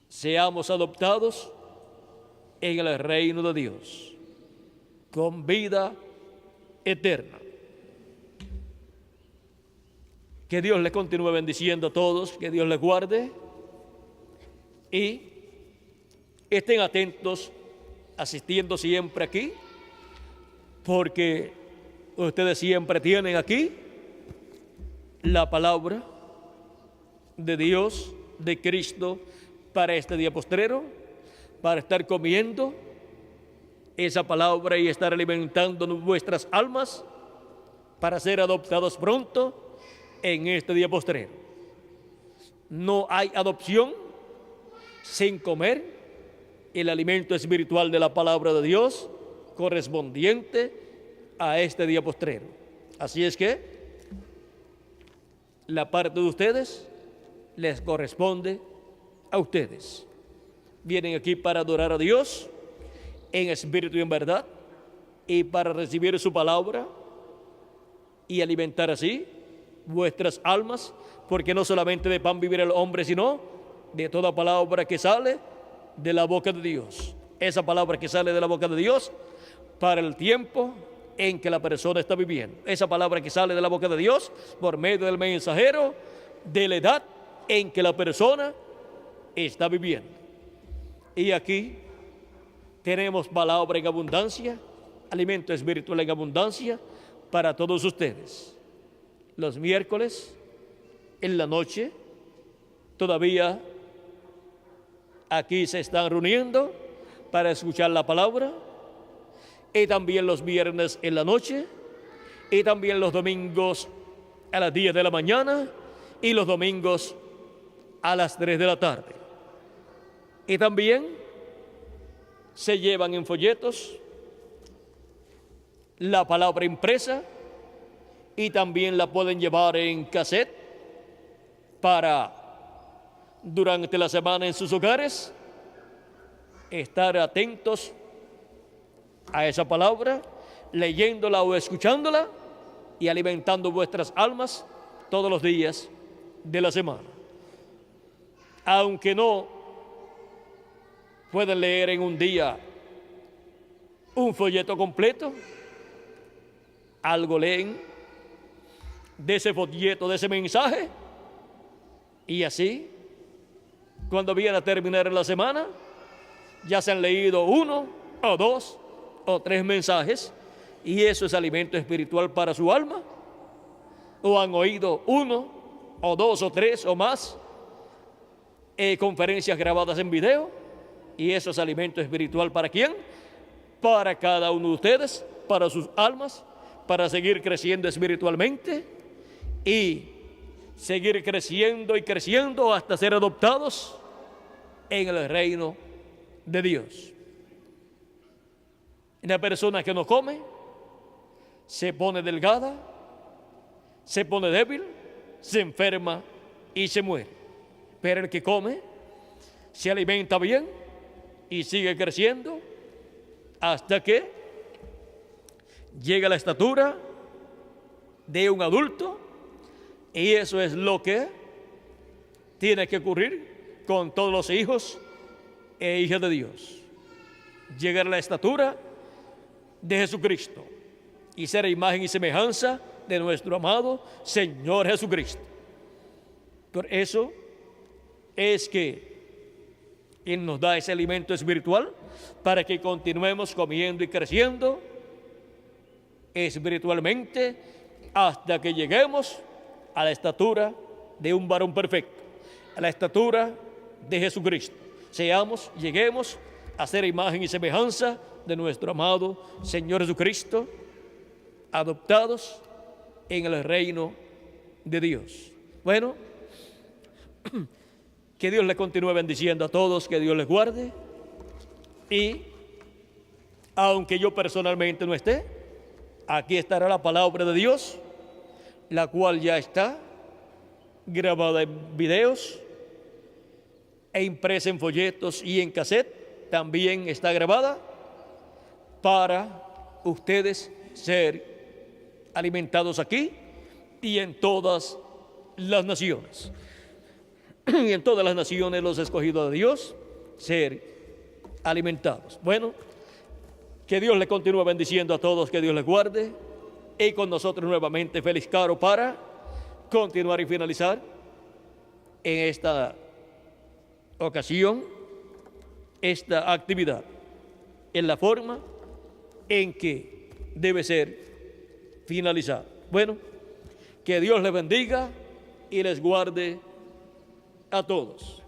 A: seamos adoptados en el reino de Dios con vida eterna. Que Dios les continúe bendiciendo a todos, que Dios les guarde, y estén atentos, asistiendo siempre aquí, porque ustedes siempre tienen aquí la palabra de Dios, de Cristo, para este día postrero, para estar comiendo esa palabra y estar alimentando vuestras almas para ser adoptados pronto en este día postrero. No hay adopción sin comer el alimento espiritual de la palabra de Dios correspondiente a este día postrero. Así es que la parte de ustedes les corresponde a ustedes. Vienen aquí para adorar a Dios en espíritu y en verdad, y para recibir su palabra y alimentar así vuestras almas, porque no solamente de pan vivirá el hombre, sino de toda palabra que sale de la boca de Dios. Esa palabra que sale de la boca de Dios para el tiempo en que la persona está viviendo. Esa palabra que sale de la boca de Dios por medio del mensajero de la edad en que la persona está viviendo. Y aquí tenemos palabra en abundancia, alimento espiritual en abundancia para todos ustedes. Los miércoles en la noche todavía aquí se están reuniendo para escuchar la palabra, y también los viernes en la noche, y también los domingos a las 10 de la mañana, y los domingos a las 3 de la tarde. Y también se llevan en folletos la palabra impresa, y también la pueden llevar en cassette para durante la semana en sus hogares estar atentos a esa palabra, leyéndola o escuchándola y alimentando vuestras almas todos los días de la semana. Aunque no pueden leer en un día un folleto completo, algo leen de ese folleto, de ese mensaje, y así, cuando viene a terminar la semana, ya se han leído 1 o 2 o 3 mensajes, y eso es alimento espiritual para su alma. O han oído 1 o 2 o 3 o más conferencias grabadas en video, y eso es alimento espiritual ¿para quién? Para cada uno de ustedes, para sus almas, para seguir creciendo espiritualmente y seguir creciendo y creciendo hasta ser adoptados en el reino de Dios. Una persona que no come se pone delgada, se pone débil, se enferma y se muere. Pero el que come se alimenta bien y sigue creciendo hasta que llega a la estatura de un adulto, y eso es lo que tiene que ocurrir con todos los hijos e hijas de Dios. Llegar a la estatura de Jesucristo y ser imagen y semejanza de nuestro amado Señor Jesucristo. Por eso es que Él nos da ese alimento espiritual para que continuemos comiendo y creciendo espiritualmente hasta que lleguemos a la estatura de un varón perfecto, a la estatura de Jesucristo. Lleguemos a ser imagen y semejanza de nuestro amado Señor Jesucristo, adoptados en el reino de Dios. Bueno, que Dios les continúe bendiciendo a todos, que Dios les guarde, y aunque yo personalmente no esté, aquí estará la palabra de Dios, la cual ya está grabada en videos e impresa en folletos y en cassette. También está grabada para ustedes ser alimentados aquí y en todas las naciones. Y en todas las naciones los escogidos de Dios ser alimentados. Bueno, que Dios les continúe bendiciendo a todos, que Dios les guarde, y con nosotros nuevamente Félix Caro para continuar y finalizar en esta ocasión esta actividad en la forma en que debe ser finalizada. Bueno, que Dios les bendiga y les guarde a todos.